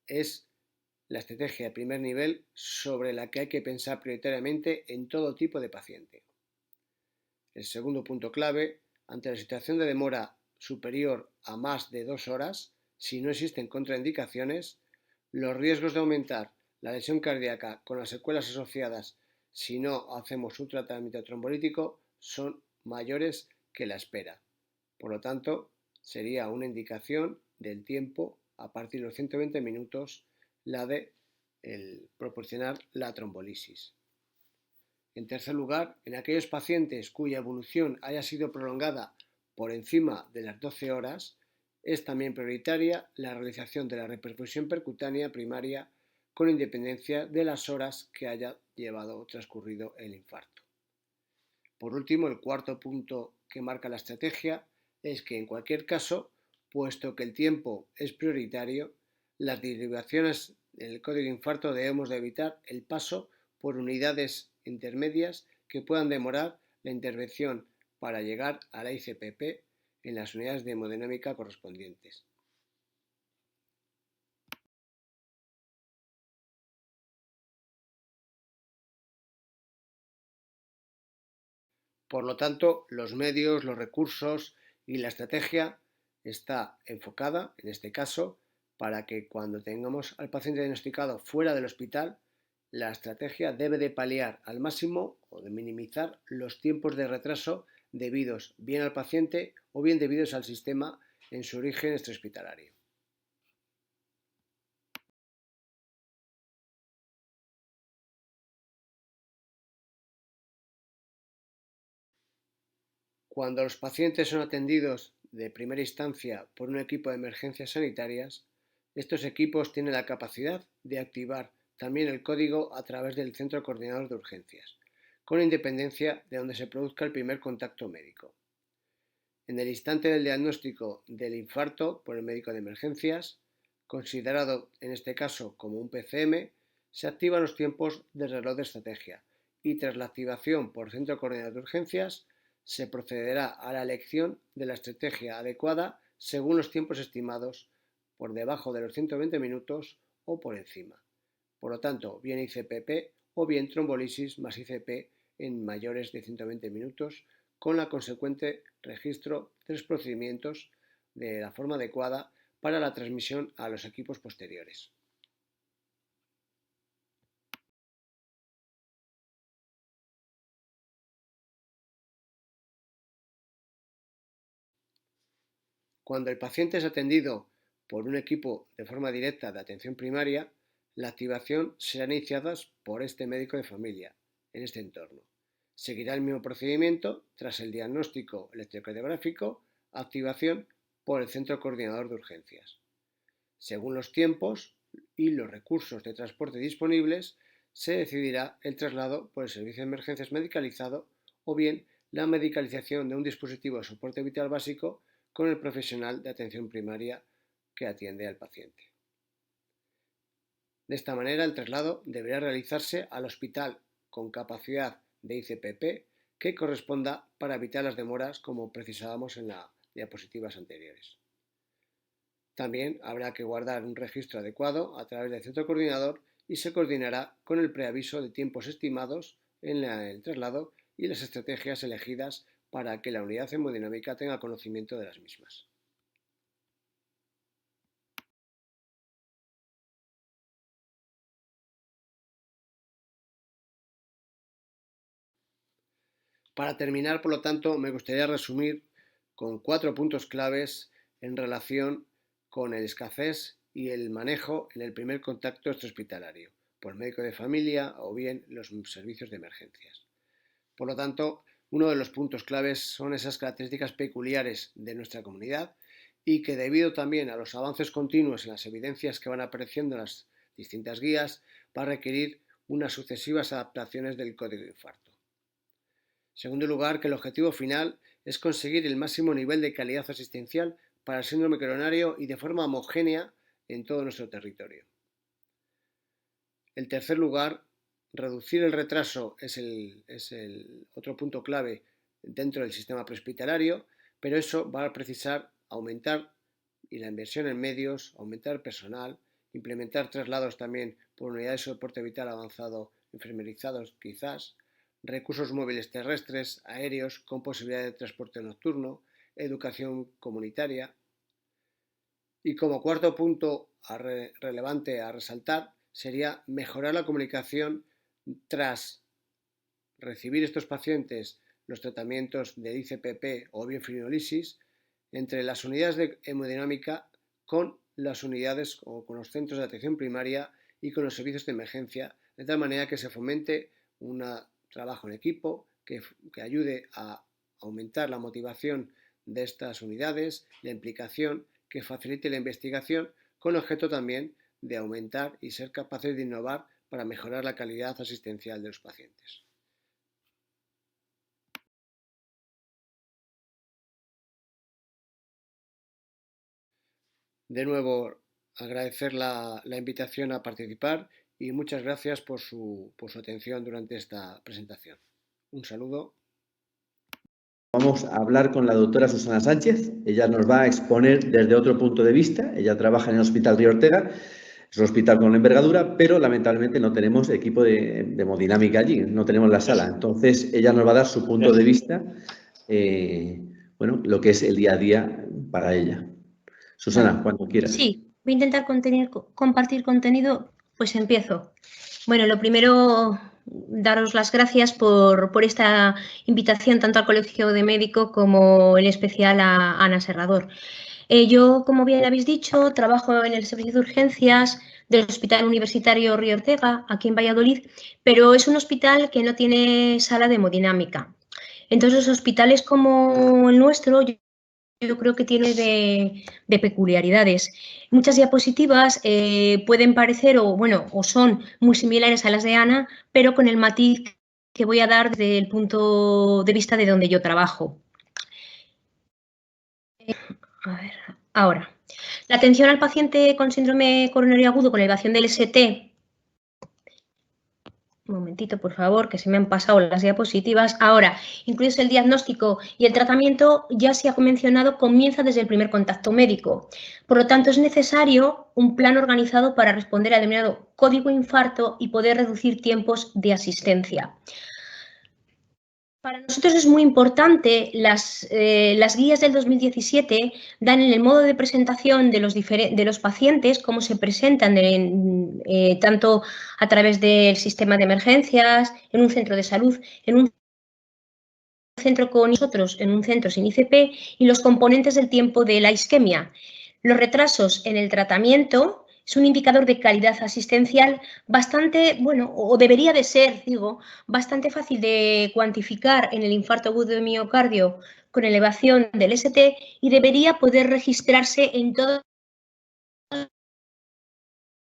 es la estrategia de primer nivel sobre la que hay que pensar prioritariamente en todo tipo de paciente. El segundo punto clave, ante la situación de demora superior a más de 2 horas, si no existen contraindicaciones, los riesgos de aumentar la lesión cardíaca con las secuelas asociadas si no hacemos un tratamiento trombolítico son mayores que la espera. Por lo tanto, sería una indicación del tiempo a partir de los 120 minutos la de proporcionar la trombolisis. En tercer lugar, en aquellos pacientes cuya evolución haya sido prolongada por encima de las 12 horas, es también prioritaria la realización de la reperfusión percutánea primaria con independencia de las horas que haya transcurrido el infarto. Por último, el cuarto punto que marca la estrategia es que en cualquier caso, puesto que el tiempo es prioritario, las derivaciones en el código de infarto debemos de evitar el paso por unidades intermedias que puedan demorar la intervención para llegar a la ICPP en las unidades de hemodinámica correspondientes. Por lo tanto, los medios, los recursos y la estrategia está enfocada, en este caso, para que cuando tengamos al paciente diagnosticado fuera del hospital, la estrategia debe de paliar al máximo o de minimizar los tiempos de retraso debidos bien al paciente o bien debidos al sistema en su origen extrahospitalario. Cuando los pacientes son atendidos de primera instancia por un equipo de emergencias sanitarias, estos equipos tienen la capacidad de activar también el código a través del centro coordinador de urgencias, con independencia de donde se produzca el primer contacto médico. En el instante del diagnóstico del infarto por el médico de emergencias, considerado en este caso como un PCM, se activan los tiempos de reloj de estrategia y tras la activación por centro coordinador de urgencias se procederá a la elección de la estrategia adecuada según los tiempos estimados por debajo de los 120 minutos o por encima. Por lo tanto, bien ICPP o bien trombolisis más ICP en mayores de 120 minutos con la consecuente registro de los procedimientos de la forma adecuada para la transmisión a los equipos posteriores. Cuando el paciente es atendido por un equipo de forma directa de atención primaria, la activación será iniciada por este médico de familia en este entorno. Seguirá el mismo procedimiento tras el diagnóstico electrocardiográfico, activación por el centro coordinador de urgencias. Según los tiempos y los recursos de transporte disponibles, se decidirá el traslado por el servicio de emergencias medicalizado o bien la medicalización de un dispositivo de soporte vital básico con el profesional de atención primaria que atiende al paciente. De esta manera, el traslado deberá realizarse al hospital con capacidad de ICPP que corresponda para evitar las demoras como precisábamos en las diapositivas anteriores. También habrá que guardar un registro adecuado a través del centro coordinador y se coordinará con el preaviso de tiempos estimados en el traslado y las estrategias elegidas para que la unidad hemodinámica tenga conocimiento de las mismas. Para terminar, por lo tanto, me gustaría resumir con 4 puntos claves en relación con el escasez y el manejo en el primer contacto extrahospitalario, por el médico de familia o bien los servicios de emergencias. Por lo tanto, uno de los puntos claves son esas características peculiares de nuestra comunidad y que debido también a los avances continuos en las evidencias que van apareciendo en las distintas guías, va a requerir unas sucesivas adaptaciones del código de infarto. En segundo lugar, que el objetivo final es conseguir el máximo nivel de calidad asistencial para el síndrome coronario y de forma homogénea en todo nuestro territorio. En tercer lugar, reducir el retraso es el otro punto clave dentro del sistema prehospitalario, pero eso va a precisar aumentar y la inversión en medios, aumentar personal, implementar traslados también por unidades de soporte vital avanzado enfermerizados quizás, recursos móviles terrestres, aéreos con posibilidad de transporte nocturno, educación comunitaria. Y como cuarto punto relevante a resaltar sería mejorar la comunicación tras recibir estos pacientes los tratamientos de ICPP o bien fibrinolisis entre las unidades de hemodinámica con las unidades o con los centros de atención primaria y con los servicios de emergencia, de tal manera que se fomente un trabajo en equipo que ayude a aumentar la motivación de estas unidades, la implicación, que facilite la investigación con objeto también de aumentar y ser capaces de innovar para mejorar la calidad asistencial de los pacientes. De nuevo, agradecer la invitación a participar y muchas gracias por su atención durante esta presentación. Un saludo. Vamos a hablar con la doctora Susana Sánchez. Ella nos va a exponer desde otro punto de vista. Ella trabaja en el Hospital Río Ortega, es un hospital con envergadura, pero lamentablemente no tenemos equipo de hemodinámica allí, no tenemos la sala. Entonces, ella nos va a dar su punto de vista, lo que es el día a día para ella. Susana, cuando quieras. Sí, voy a intentar compartir contenido, pues empiezo. Bueno, lo primero, daros las gracias por esta invitación tanto al Colegio de Médico como en especial a Ana Serrador. Yo, como bien habéis dicho, trabajo en el servicio de urgencias del Hospital Universitario Río Ortega, aquí en Valladolid, pero es un hospital que no tiene sala de hemodinámica. Entonces, los hospitales como el nuestro, yo creo que tiene de peculiaridades. Muchas diapositivas pueden parecer o son muy similares a las de Ana, pero con el matiz que voy a dar desde el punto de vista de donde yo trabajo. A ver, ahora. La atención al paciente con síndrome coronario agudo con elevación del ST. Un momentito, por favor, que se me han pasado las diapositivas. Ahora, incluso el diagnóstico y el tratamiento, ya se ha mencionado, comienza desde el primer contacto médico. Por lo tanto, es necesario un plan organizado para responder al denominado código infarto y poder reducir tiempos de asistencia. Para nosotros es muy importante, las guías del 2017 dan en el modo de presentación de los pacientes, cómo se presentan tanto a través del sistema de emergencias, en un centro de salud, en un centro con nosotros, en un centro sin ICP, y los componentes del tiempo de la isquemia. Los retrasos en el tratamiento es un indicador de calidad asistencial bastante, bueno, o debería de ser, digo, bastante fácil de cuantificar en el infarto agudo de miocardio con elevación del ST y debería poder registrarse en todos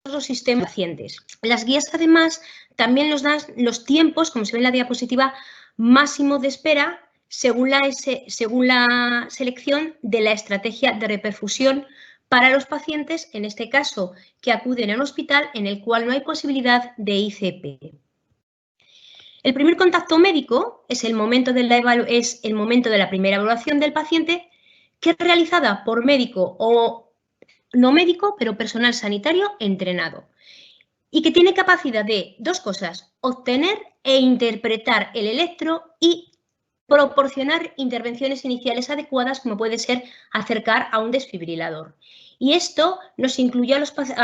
los sistemas pacientes. Las guías, además, también nos dan los tiempos, como se ve en la diapositiva, máximo de espera según la selección de la estrategia de reperfusión para los pacientes, en este caso, que acuden a un hospital en el cual no hay posibilidad de ICP. El primer contacto médico es el momento de la primera evaluación del paciente, que es realizada por médico o no médico, pero personal sanitario entrenado, y que tiene capacidad de dos cosas: obtener e interpretar el electro y proporcionar intervenciones iniciales adecuadas, como puede ser acercar a un desfibrilador. Y esto nos incluye a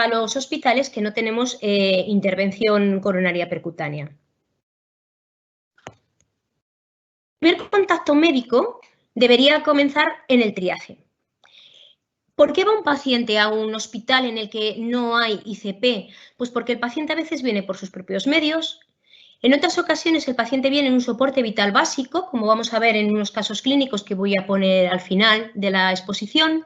los hospitales que no tenemos intervención coronaria percutánea. El primer contacto médico debería comenzar en el triaje. ¿Por qué va un paciente a un hospital en el que no hay ICP? Pues porque el paciente a veces viene por sus propios medios. En otras ocasiones el paciente viene en un soporte vital básico, como vamos a ver en unos casos clínicos que voy a poner al final de la exposición.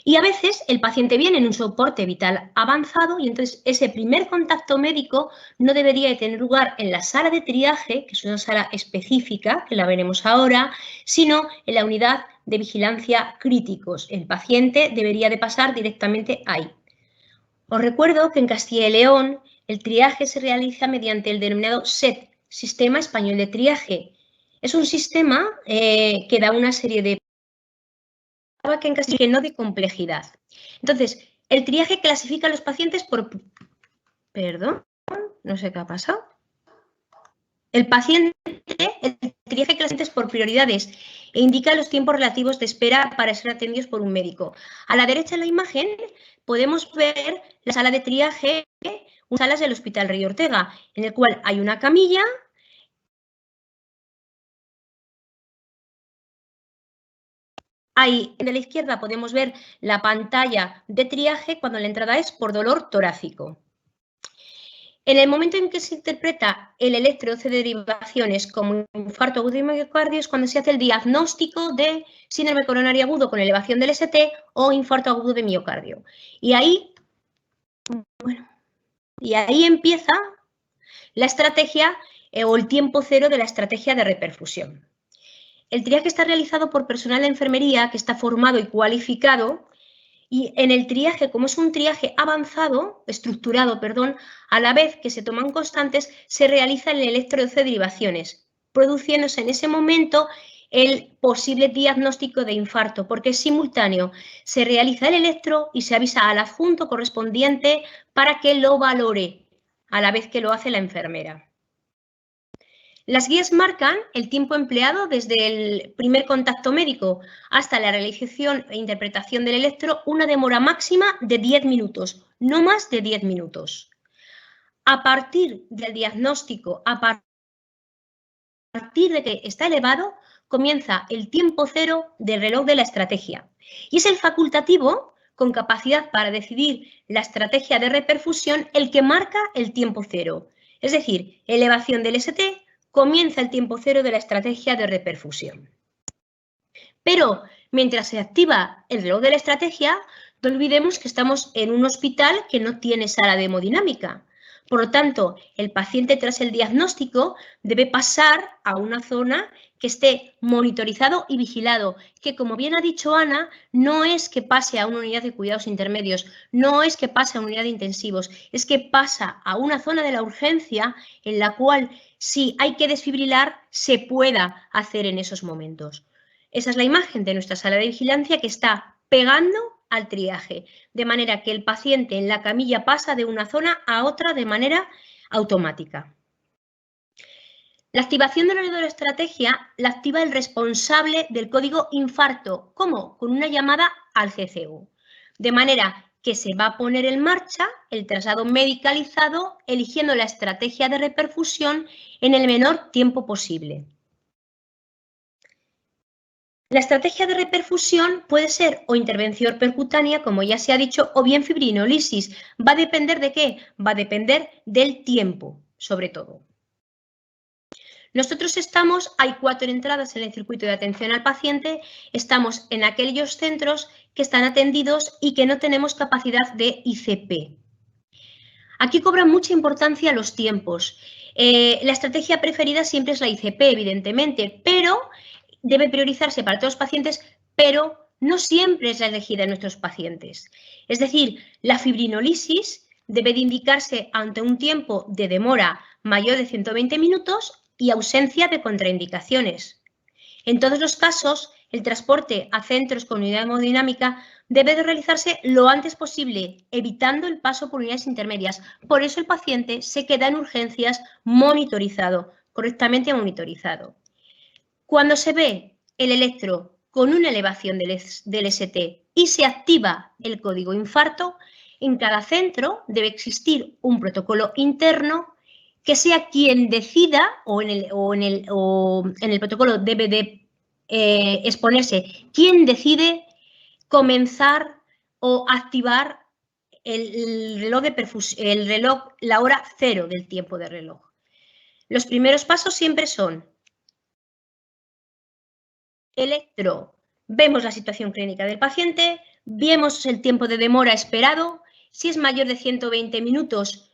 Y a veces el paciente viene en un soporte vital avanzado y entonces ese primer contacto médico no debería de tener lugar en la sala de triaje, que es una sala específica, que la veremos ahora, sino en la unidad de vigilancia críticos. El paciente debería de pasar directamente ahí. Os recuerdo que en Castilla y León el triaje se realiza mediante el denominado SET, Sistema Español de Triaje. Es un sistema que da una serie de que en Castilla que no de complejidad. Entonces, el triaje clasifica a los pacientes por... Perdón, no sé qué ha pasado. El triaje clasifica a los pacientes por prioridades e indica los tiempos relativos de espera para ser atendidos por un médico. A la derecha de la imagen podemos ver la sala de triaje, unas salas del Hospital Rey Ortega, en el cual hay una camilla. Ahí, de la izquierda, podemos ver la pantalla de triaje cuando la entrada es por dolor torácico. En el momento en que se interpreta el electro de derivaciones como infarto agudo de miocardio es cuando se hace el diagnóstico de síndrome coronario agudo con elevación del ST o infarto agudo de miocardio. Y ahí empieza la estrategia o el tiempo cero de la estrategia de reperfusión. El triaje está realizado por personal de enfermería que está formado y cualificado, y en el triaje, como es un triaje avanzado, estructurado, a la vez que se toman constantes, se realiza el electro de derivaciones, produciéndose en ese momento el posible diagnóstico de infarto, porque es simultáneo. Se realiza el electro y se avisa al adjunto correspondiente para que lo valore, a la vez que lo hace la enfermera. Las guías marcan el tiempo empleado desde el primer contacto médico hasta la realización e interpretación del electro, una demora máxima de 10 minutos, no más de 10 minutos. A partir del diagnóstico, a partir de que está elevado, comienza el tiempo cero del reloj de la estrategia. Y es el facultativo, con capacidad para decidir la estrategia de reperfusión, el que marca el tiempo cero. Es decir, elevación del ST, comienza el tiempo cero de la estrategia de reperfusión. Pero mientras se activa el reloj de la estrategia, no olvidemos que estamos en un hospital que no tiene sala de hemodinámica. Por lo tanto, el paciente tras el diagnóstico debe pasar a una zona que esté monitorizado y vigilado, que como bien ha dicho Ana, no es que pase a una unidad de cuidados intermedios, no es que pase a una unidad de intensivos, es que pasa a una zona de la urgencia en la cual si hay que desfibrilar se pueda hacer en esos momentos. Esa es la imagen de nuestra sala de vigilancia que está pegando al triaje, de manera que el paciente en la camilla pasa de una zona a otra de manera automática. La activación del reloj de la estrategia la activa el responsable del código infarto. ¿Cómo? Con una llamada al CCU. De manera que se va a poner en marcha el traslado medicalizado eligiendo la estrategia de reperfusión en el menor tiempo posible. La estrategia de reperfusión puede ser o intervención percutánea, como ya se ha dicho, o bien fibrinolisis. ¿Va a depender de qué? Va a depender del tiempo, sobre todo. Nosotros hay 4 entradas en el circuito de atención al paciente, estamos en aquellos centros que están atendidos y que no tenemos capacidad de ICP. Aquí cobran mucha importancia los tiempos. La estrategia preferida siempre es la ICP, evidentemente, pero debe priorizarse para todos los pacientes, pero no siempre es la elegida en nuestros pacientes. Es decir, la fibrinolisis debe de indicarse ante un tiempo de demora mayor de 120 minutos y ausencia de contraindicaciones. En todos los casos, el transporte a centros con unidad hemodinámica debe de realizarse lo antes posible, evitando el paso por unidades intermedias. Por eso el paciente se queda en urgencias monitorizado, correctamente monitorizado. Cuando se ve el electro con una elevación del ST y se activa el código infarto, en cada centro debe existir un protocolo interno que sea quien decida, o en el protocolo debe de exponerse quien decide comenzar o activar el reloj, la hora cero del tiempo de reloj. Los primeros pasos siempre son electro, vemos la situación clínica del paciente, vemos el tiempo de demora esperado, si es mayor de 120 minutos,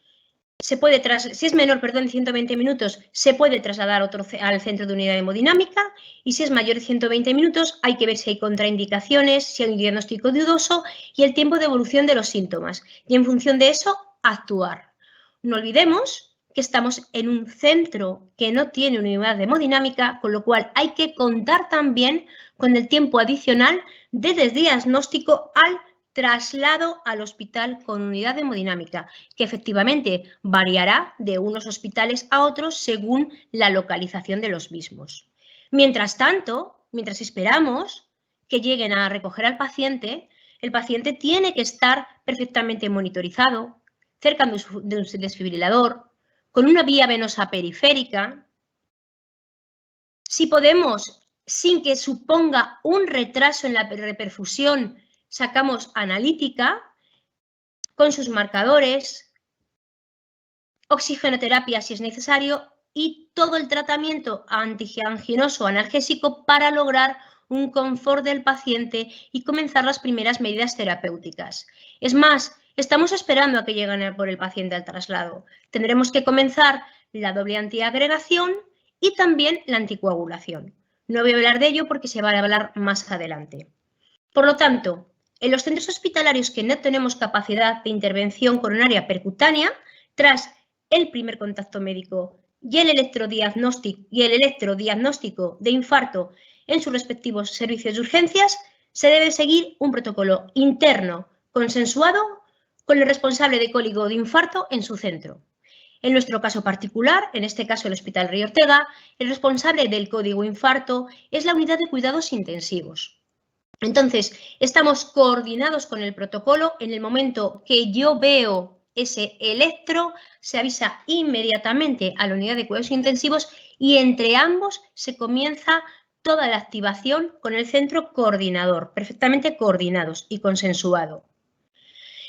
si es menor, de 120 minutos, se puede trasladar al centro de unidad hemodinámica y si es mayor de 120 minutos hay que ver si hay contraindicaciones, si hay un diagnóstico dudoso y el tiempo de evolución de los síntomas. Y en función de eso, actuar. No olvidemos que estamos en un centro que no tiene unidad hemodinámica, con lo cual hay que contar también con el tiempo adicional desde el diagnóstico al traslado al hospital con unidad hemodinámica, que efectivamente variará de unos hospitales a otros según la localización de los mismos. Mientras tanto, mientras esperamos que lleguen a recoger al paciente, el paciente tiene que estar perfectamente monitorizado, cerca de un desfibrilador, con una vía venosa periférica. Si podemos, sin que suponga un retraso en la reperfusión, sacamos analítica con sus marcadores, oxigenoterapia si es necesario y todo el tratamiento antianginoso analgésico para lograr un confort del paciente y comenzar las primeras medidas terapéuticas. Es más, estamos esperando a que lleguen por el paciente al traslado. Tendremos que comenzar la doble antiagregación y también la anticoagulación. No voy a hablar de ello porque se va a hablar más adelante. Por lo tanto, en los centros hospitalarios que no tenemos capacidad de intervención coronaria percutánea, tras el primer contacto médico y el electrodiagnóstico de infarto en sus respectivos servicios de urgencias, se debe seguir un protocolo interno consensuado con el responsable de código de infarto en su centro. En nuestro caso particular, en este caso el Hospital Rey Ortega, el responsable del código infarto es la unidad de cuidados intensivos. Entonces, estamos coordinados con el protocolo. En el momento que yo veo ese electro, se avisa inmediatamente a la unidad de cuidados intensivos y entre ambos se comienza toda la activación con el centro coordinador, perfectamente coordinados y consensuado.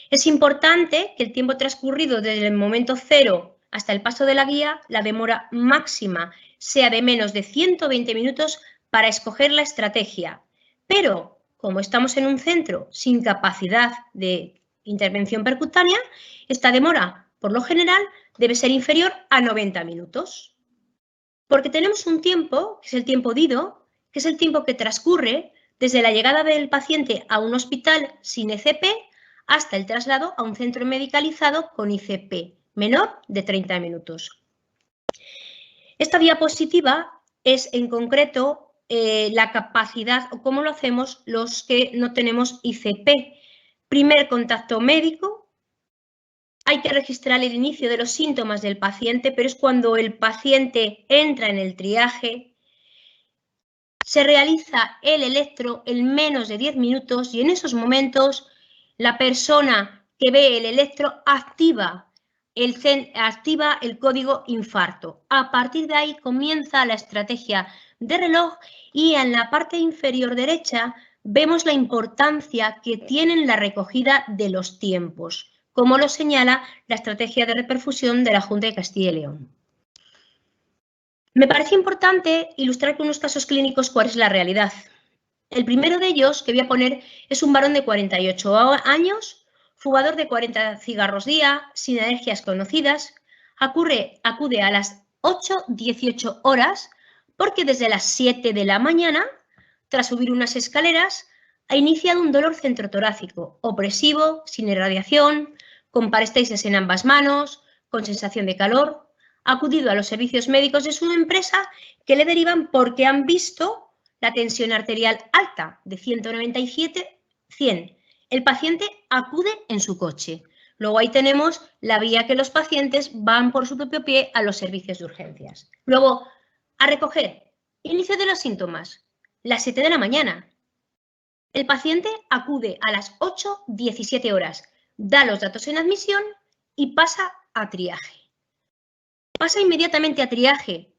Es importante que el tiempo transcurrido desde el momento cero hasta el paso de la guía, la demora máxima sea de menos de 120 minutos para escoger la estrategia. Pero, como estamos en un centro sin capacidad de intervención percutánea, esta demora, por lo general, debe ser inferior a 90 minutos. Porque tenemos un tiempo, que es el tiempo DIDO, que es el tiempo que transcurre desde la llegada del paciente a un hospital sin ECP hasta el traslado a un centro medicalizado con ICP menor de 30 minutos. Esta diapositiva es en concreto la capacidad o cómo lo hacemos los que no tenemos ICP. Primer contacto médico, hay que registrar el inicio de los síntomas del paciente, pero es cuando el paciente entra en el triaje, se realiza el electro en menos de 10 minutos y en esos momentos la persona que ve el electro activa el código infarto. A partir de ahí comienza la estrategia de reloj y en la parte inferior derecha vemos la importancia que tienen la recogida de los tiempos, como lo señala la estrategia de reperfusión de la Junta de Castilla y León. Me parece importante ilustrar con unos casos clínicos cuál es la realidad. El primero de ellos que voy a poner es un varón de 48 años, fumador de 40 cigarros día, sin alergias conocidas, acude a las 8:18 horas porque desde las 7 de la mañana, tras subir unas escaleras, ha iniciado un dolor centrotorácico, opresivo, sin irradiación, con parestésis en ambas manos, con sensación de calor. Ha acudido a los servicios médicos de su empresa que le derivan porque han visto la tensión arterial alta de 197/100. El paciente acude en su coche. Luego ahí tenemos la vía que los pacientes van por su propio pie a los servicios de urgencias. Luego, a recoger. Inicio de los síntomas. Las 7 de la mañana. El paciente acude a las 8:17 horas, da los datos en admisión y pasa a triaje. Pasa inmediatamente a triaje.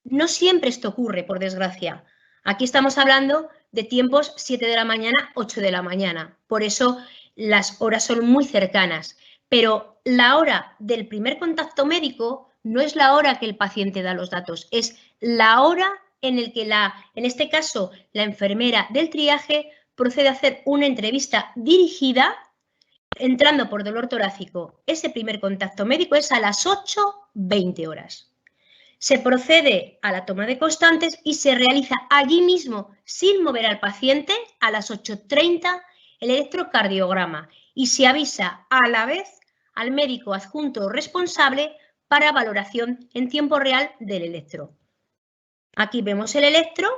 No siempre esto ocurre, por desgracia. Aquí estamos hablando de tiempos 7 de la mañana, 8 de la mañana. Por eso las horas son muy cercanas. Pero la hora del primer contacto médico no es la hora que el paciente da los datos, es la hora en la que en este caso, la enfermera del triaje procede a hacer una entrevista dirigida entrando por dolor torácico. Ese primer contacto médico es a las 8:20 horas. Se procede a la toma de constantes y se realiza allí mismo, sin mover al paciente, a las 8:30 el electrocardiograma y se avisa a la vez al médico adjunto responsable para valoración en tiempo real del electro. Aquí vemos el electro,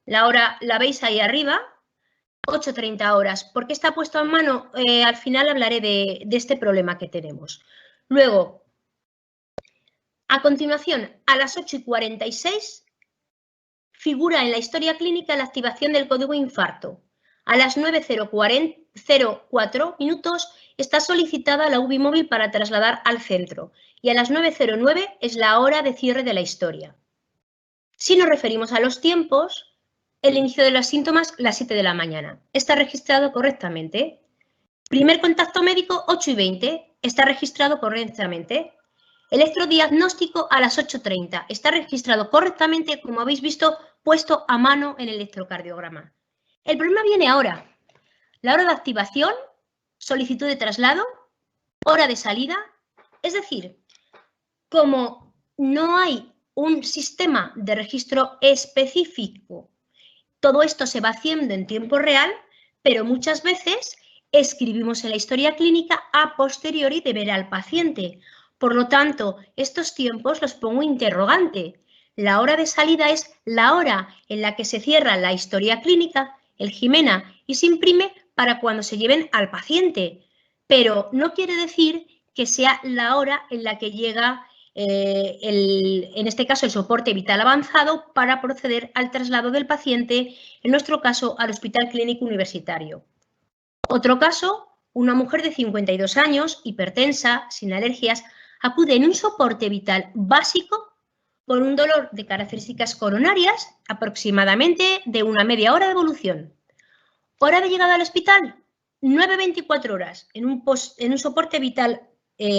la hora la veis ahí arriba, 8:30 horas. ¿Por qué está puesto en mano? Al final hablaré de este problema que tenemos. Luego, a continuación, a las 8:46 figura en la historia clínica la activación del código infarto. A las 9:04 minutos está solicitada la UBI móvil para trasladar al centro y a las 9:09 es la hora de cierre de la historia. Si nos referimos a los tiempos, el inicio de los síntomas, las 7 de la mañana. Está registrado correctamente. Primer contacto médico, 8:20. Está registrado correctamente. Electrodiagnóstico a las 8:30. Está registrado correctamente, como habéis visto, puesto a mano en el electrocardiograma. El problema viene ahora. La hora de activación, solicitud de traslado, hora de salida. Es decir, como no hay un sistema de registro específico, todo esto se va haciendo en tiempo real, pero muchas veces escribimos en la historia clínica a posteriori de ver al paciente. Por lo tanto, estos tiempos los pongo interrogante. La hora de salida es la hora en la que se cierra la historia clínica, el Jimena, y se imprime para cuando se lleven al paciente. Pero no quiere decir que sea la hora en la que llega en este caso el soporte vital avanzado para proceder al traslado del paciente, en nuestro caso al Hospital Clínico Universitario. Otro caso, una mujer de 52 años, hipertensa, sin alergias, acude en un soporte vital básico por un dolor de características coronarias, aproximadamente de una media hora de evolución. Hora de llegada al hospital, 9:24 horas en un soporte vital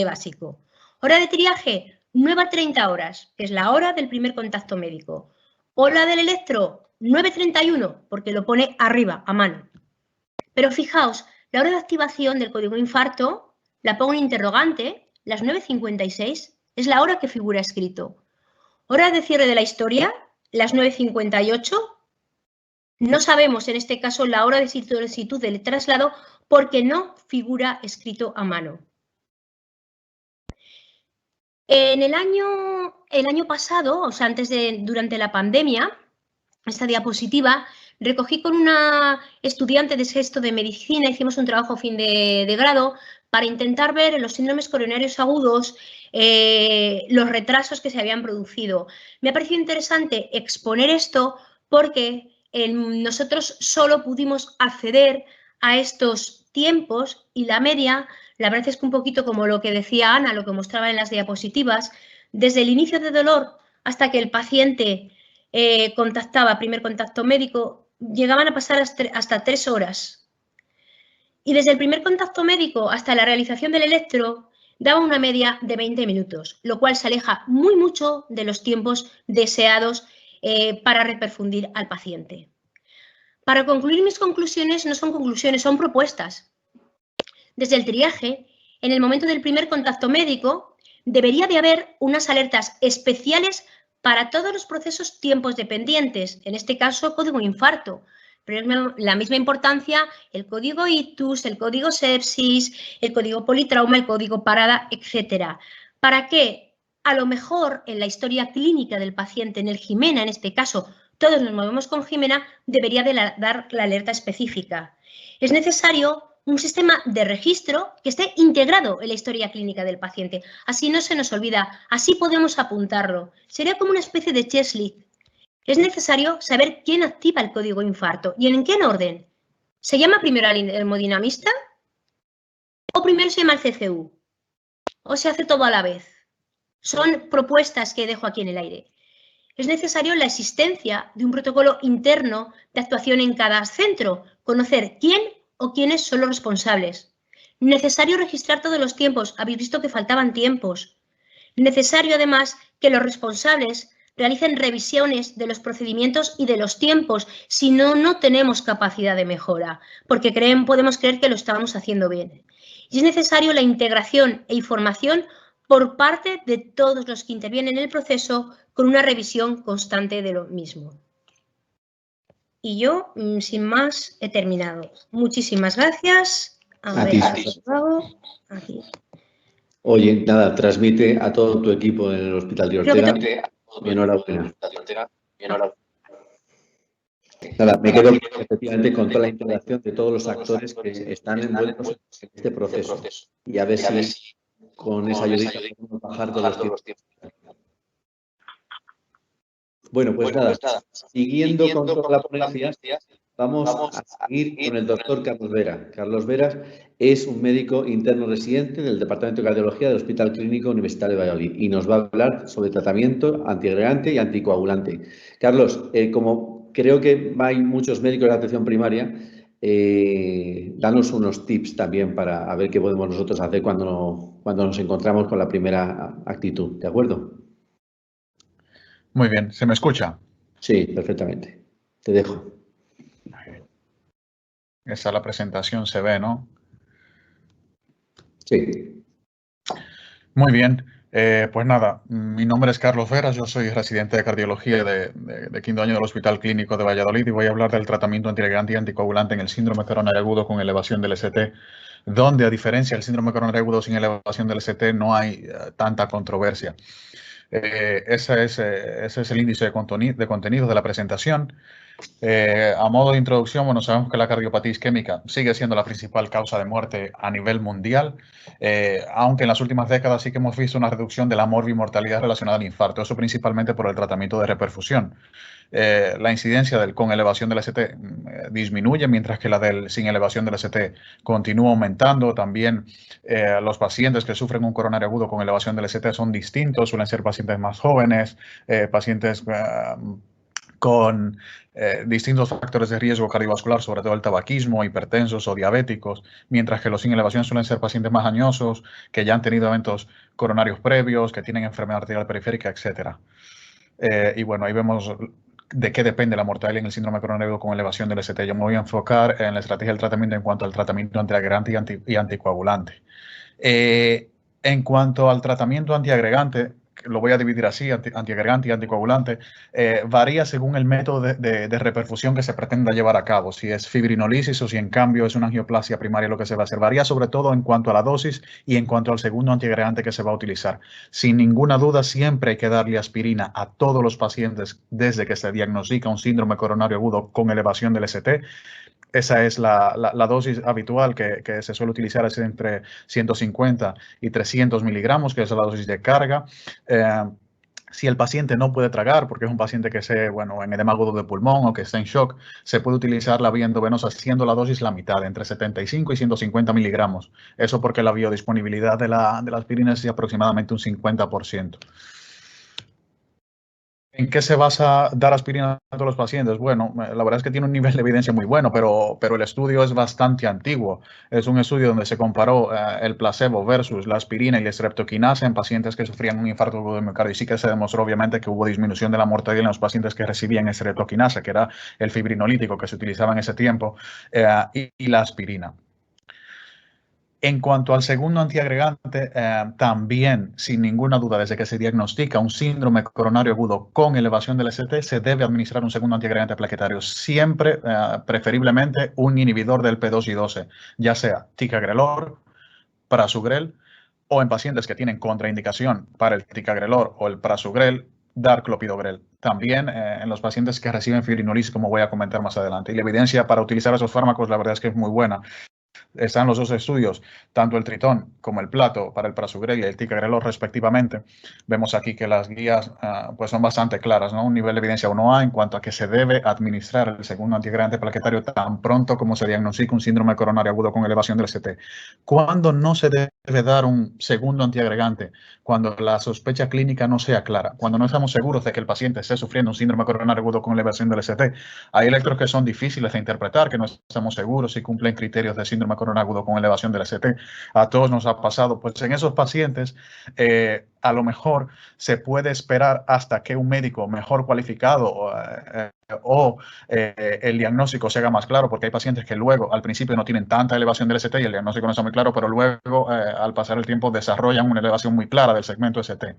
básico. Hora de triaje, 9:30 horas, que es la hora del primer contacto médico. Hora del electro, 9:31, porque lo pone arriba, a mano. Pero fijaos, la hora de activación del código infarto la pongo en interrogante, las 9:56, es la hora que figura escrito. Hora de cierre de la historia, las 9:58. No sabemos en este caso la hora de solicitud del traslado porque no figura escrito a mano. En el año pasado, o sea, durante la pandemia, esta diapositiva, recogí con una estudiante de sexto de medicina, hicimos un trabajo fin de grado para intentar ver en los síndromes coronarios agudos los retrasos que se habían producido. Me ha parecido interesante exponer esto porque nosotros solo pudimos acceder a estos tiempos y la media, la verdad es que un poquito como lo que decía Ana, lo que mostraba en las diapositivas, desde el inicio de dolor hasta que el paciente contactaba, primer contacto médico, llegaban a pasar hasta 3 horas. Y desde el primer contacto médico hasta la realización del electro daba una media de 20 minutos, lo cual se aleja mucho de los tiempos deseados para reperfundir al paciente. Para concluir, mis conclusiones no son conclusiones, son propuestas. Desde el triaje, en el momento del primer contacto médico, debería de haber unas alertas especiales para todos los procesos tiempos dependientes, en este caso código infarto, pero es la misma importancia el código ictus, el código sepsis, el código politrauma, el código parada, etcétera. ¿Para qué? A lo mejor en la historia clínica del paciente, en el Jimena, en este caso, todos nos movemos con Jimena, debería de dar la alerta específica. Es necesario un sistema de registro que esté integrado en la historia clínica del paciente. Así no se nos olvida, así podemos apuntarlo. Sería como una especie de checklist. Es necesario saber quién activa el código infarto y en qué orden. ¿Se llama primero al hemodinamista? ¿O primero se llama al CCU? ¿O se hace todo a la vez? Son propuestas que dejo aquí en el aire. Es necesario la existencia de un protocolo interno de actuación en cada centro, conocer quién o quiénes son los responsables. Necesario registrar todos los tiempos, habéis visto que faltaban tiempos. Necesario además que los responsables realicen revisiones de los procedimientos y de los tiempos, si no, no tenemos capacidad de mejora, porque podemos creer que lo estábamos haciendo bien. Y es necesario la integración e información por parte de todos los que intervienen en el proceso con una revisión constante de lo mismo. Y yo, sin más, he terminado. Muchísimas gracias. A ti. Aquí. Oye, nada, transmite a todo tu equipo en el Hospital de Ortega. Mi enhorabuena. Nada, me quedo efectivamente con toda la integración de todos los actores que están envueltos en este proceso. Y a ver si con esa ayudita podemos bajar todos los tiempos. Bueno, pues nada, siguiendo con toda la ponencia, vamos a seguir con el doctor Carlos Vera. Carlos Veras es un médico interno residente del Departamento de Cardiología del Hospital Clínico Universitario de Valladolid y nos va a hablar sobre tratamiento antiagregante y anticoagulante. Carlos, como creo que hay muchos médicos de atención primaria, danos unos tips también para ver qué podemos nosotros hacer cuando nos encontramos con la primera actitud, ¿de acuerdo? Muy bien, ¿se me escucha? Sí, perfectamente. Te dejo. Esa es la presentación, se ve, ¿no? Sí. Muy bien, pues nada, mi nombre es Carlos Veras, yo soy residente de cardiología de quinto año del Hospital Clínico de Valladolid y voy a hablar del tratamiento antiagregante y anticoagulante en el síndrome coronario agudo con elevación del ST, donde a diferencia del síndrome coronario agudo sin elevación del ST no hay tanta controversia. Ese es el índice de contenido de la presentación. A modo de introducción, bueno, sabemos que la cardiopatía isquémica sigue siendo la principal causa de muerte a nivel mundial, aunque en las últimas décadas sí que hemos visto una reducción de la morbimortalidad relacionada al infarto, eso principalmente por el tratamiento de reperfusión. La incidencia con elevación del ST disminuye, mientras que la sin elevación del ST continúa aumentando. También los pacientes que sufren un coronario agudo con elevación del ST son distintos, suelen ser pacientes más jóvenes, pacientes con distintos factores de riesgo cardiovascular, sobre todo el tabaquismo, hipertensos o diabéticos, mientras que los sin elevación suelen ser pacientes más añosos, que ya han tenido eventos coronarios previos, que tienen enfermedad arterial periférica, etc. Y bueno, ahí vemos de qué depende la mortalidad en el síndrome coronario con elevación del ST. Yo me voy a enfocar en la estrategia del tratamiento en cuanto al tratamiento antiagregante y anticoagulante. En cuanto al tratamiento antiagregante, lo voy a dividir así, antiagregante y anticoagulante, varía según el método de reperfusión que se pretenda llevar a cabo, si es fibrinolisis o si en cambio es una angioplasia primaria lo que se va a hacer. Varía sobre todo en cuanto a la dosis y en cuanto al segundo antiagregante que se va a utilizar. Sin ninguna duda, siempre hay que darle aspirina a todos los pacientes desde que se diagnostica un síndrome coronario agudo con elevación del ST. Esa es la dosis habitual que se suele utilizar, es entre 150 y 300 miligramos, que es la dosis de carga. Si el paciente no puede tragar, porque es un paciente que esté en edema agudo de pulmón o que está en shock, se puede utilizar la vía endovenosa haciendo la dosis la mitad, entre 75 y 150 miligramos. Eso porque la biodisponibilidad de la aspirina es de aproximadamente un 50%. ¿En qué se basa dar aspirina a todos los pacientes? Bueno, la verdad es que tiene un nivel de evidencia muy bueno, pero el estudio es bastante antiguo. Es un estudio donde se comparó el placebo versus la aspirina y la streptokinasa en pacientes que sufrían un infarto agudo de miocardio. Y sí que se demostró, obviamente, que hubo disminución de la mortalidad en los pacientes que recibían streptokinasa, que era el fibrinolítico que se utilizaba en ese tiempo, y la aspirina. En cuanto al segundo antiagregante, también, sin ninguna duda, desde que se diagnostica un síndrome coronario agudo con elevación del ST, se debe administrar un segundo antiagregante plaquetario, siempre, preferiblemente, un inhibidor del P2Y12, ya sea ticagrelor, prasugrel, o en pacientes que tienen contraindicación para el ticagrelor o el prasugrel, dar clopidogrel. También en los pacientes que reciben fibrinolisis, como voy a comentar más adelante. Y la evidencia para utilizar esos fármacos, la verdad es que es muy buena. Están los dos estudios, tanto el Tritón como el Plato para el prasugrel y el ticagrelor respectivamente. Vemos aquí que las guías pues son bastante claras, ¿no? Un nivel de evidencia 1A en cuanto a que se debe administrar el segundo antiagregante plaquetario tan pronto como se diagnostica un síndrome coronario agudo con elevación del ST. ¿Cuándo no se debe dar un segundo antiagregante? Cuando la sospecha clínica no sea clara, cuando no estamos seguros de que el paciente esté sufriendo un síndrome coronario agudo con elevación del ST. Hay electros que son difíciles de interpretar, que no estamos seguros si cumplen criterios de síndrome coronario agudo con elevación del ST. A todos nos ha pasado. Pues en esos pacientes, a lo mejor se puede esperar hasta que un médico mejor cualificado el diagnóstico se haga más claro, porque hay pacientes que luego, al principio, no tienen tanta elevación del ST y el diagnóstico no está muy claro, pero luego, al pasar el tiempo, desarrollan una elevación muy clara del segmento ST.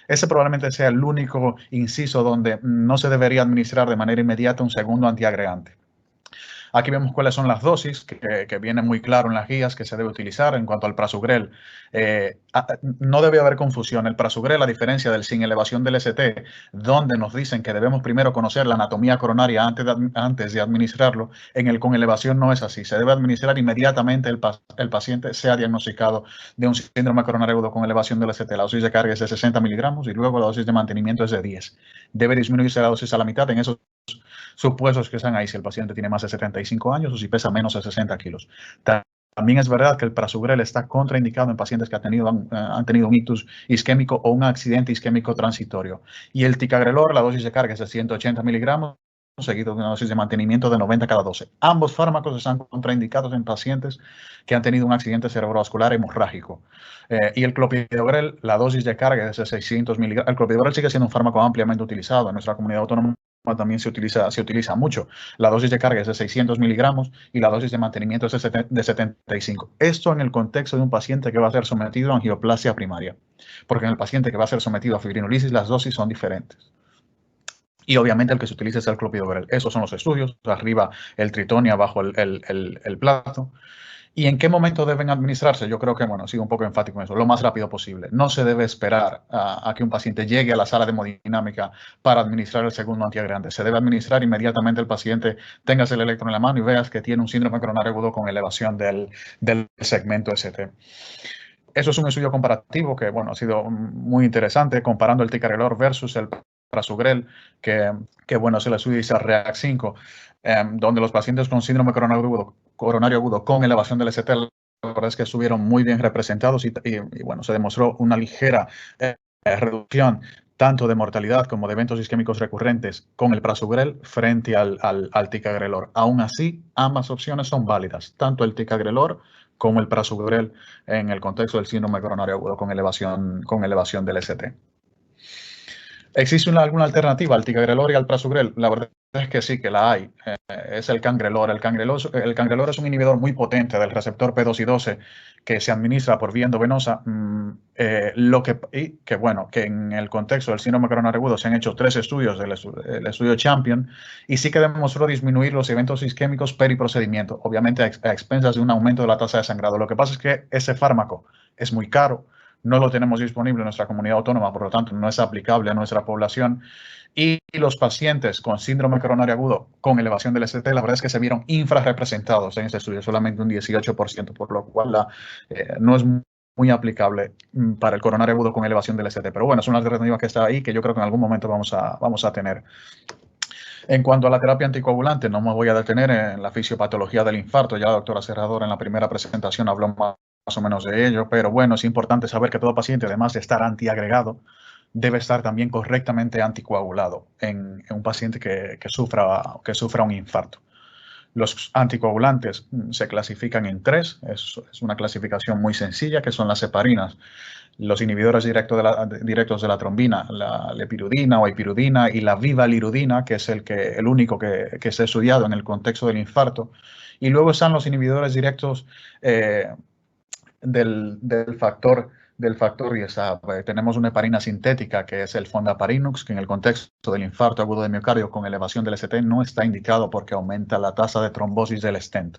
Ese probablemente sea el único inciso donde no se debería administrar de manera inmediata un segundo antiagregante. Aquí vemos cuáles son las dosis, que viene muy claro en las guías que se debe utilizar en cuanto al prasugrel. No debe haber confusión. El prasugrel, a diferencia del sin elevación del ST, donde nos dicen que debemos primero conocer la anatomía coronaria antes de administrarlo, con elevación no es así. Se debe administrar inmediatamente el paciente sea diagnosticado de un síndrome coronario agudo con elevación del ST. La dosis de carga es de 60 miligramos y luego la dosis de mantenimiento es de 10. Debe disminuirse la dosis a la mitad en esos supuestos que están ahí si el paciente tiene más de 75 años o si pesa menos de 60 kilos. También es verdad que el prasugrel está contraindicado en pacientes que han tenido un ictus isquémico o un accidente isquémico transitorio. Y el ticagrelor, la dosis de carga es de 180 miligramos, seguido de una dosis de mantenimiento de 90 cada 12. Ambos fármacos están contraindicados en pacientes que han tenido un accidente cerebrovascular hemorrágico. Y el clopidogrel, la dosis de carga es de 600 miligramos. El clopidogrel sigue siendo un fármaco ampliamente utilizado en nuestra comunidad autónoma. También se utiliza mucho. La dosis de carga es de 600 miligramos y la dosis de mantenimiento es de 75. Esto en el contexto de un paciente que va a ser sometido a angioplasia primaria, porque en el paciente que va a ser sometido a fibrinolisis las dosis son diferentes. Y obviamente el que se utiliza es el clopidogrel. Esos son los estudios. Arriba el Tritón y abajo el Plato. ¿Y en qué momento deben administrarse? Yo creo que, bueno, sigo un poco enfático en eso, lo más rápido posible. No se debe esperar a que un paciente llegue a la sala de hemodinámica para administrar el segundo antiagregante. Se debe administrar inmediatamente el paciente, tengas el electro en la mano y veas que tiene un síndrome coronario agudo con elevación del segmento ST. Eso es un estudio comparativo que, bueno, ha sido muy interesante, comparando el ticagrelor versus el prasugrel, que bueno, es el estudio ISAR-REACT 5, donde los pacientes con síndrome coronario agudo con elevación del ST, la verdad es que estuvieron muy bien representados y bueno, se demostró una ligera reducción tanto de mortalidad como de eventos isquémicos recurrentes con el prasugrel frente al ticagrelor. Aún así, ambas opciones son válidas, tanto el ticagrelor como el prasugrel en el contexto del síndrome coronario agudo con elevación del ST. ¿Existe alguna alternativa al ticagrelor y al prasugrel? La verdad es que sí, que la hay. Es el cangrelor. El cangrelor es un inhibidor muy potente del receptor P2Y12 que se administra por vía endovenosa. Que en el contexto del síndrome coronario agudo se han hecho 3 estudios, el estudio Champion, y sí que demostró disminuir los eventos isquémicos periprocedimiento, obviamente a expensas de un aumento de la tasa de sangrado. Lo que pasa es que ese fármaco es muy caro. No lo tenemos disponible en nuestra comunidad autónoma, por lo tanto no es aplicable a nuestra población. Y los pacientes con síndrome coronario agudo con elevación del ST, la verdad es que se vieron infrarrepresentados en este estudio, solamente un 18%, por lo cual no es muy aplicable para el coronario agudo con elevación del ST. Pero bueno, es una alternativa que está ahí que yo creo que en algún momento vamos a tener. En cuanto a la terapia anticoagulante, no me voy a detener en la fisiopatología del infarto. Ya la doctora Serrador en la primera presentación habló más o menos de ello, pero bueno, es importante saber que todo paciente, además de estar antiagregado, debe estar también correctamente anticoagulado en un paciente que sufra un infarto. Los anticoagulantes se clasifican en 3, es una clasificación muy sencilla, que son las heparinas, los inhibidores directos de la trombina, la lepirudina o ipirudina, y la vivalirudina, que es el único que se ha estudiado en el contexto del infarto. Y luego están los inhibidores directos del factor ISAB. Tenemos una heparina sintética, que es el fondaparinux, que en el contexto del infarto agudo de miocardio con elevación del ST no está indicado porque aumenta la tasa de trombosis del stent.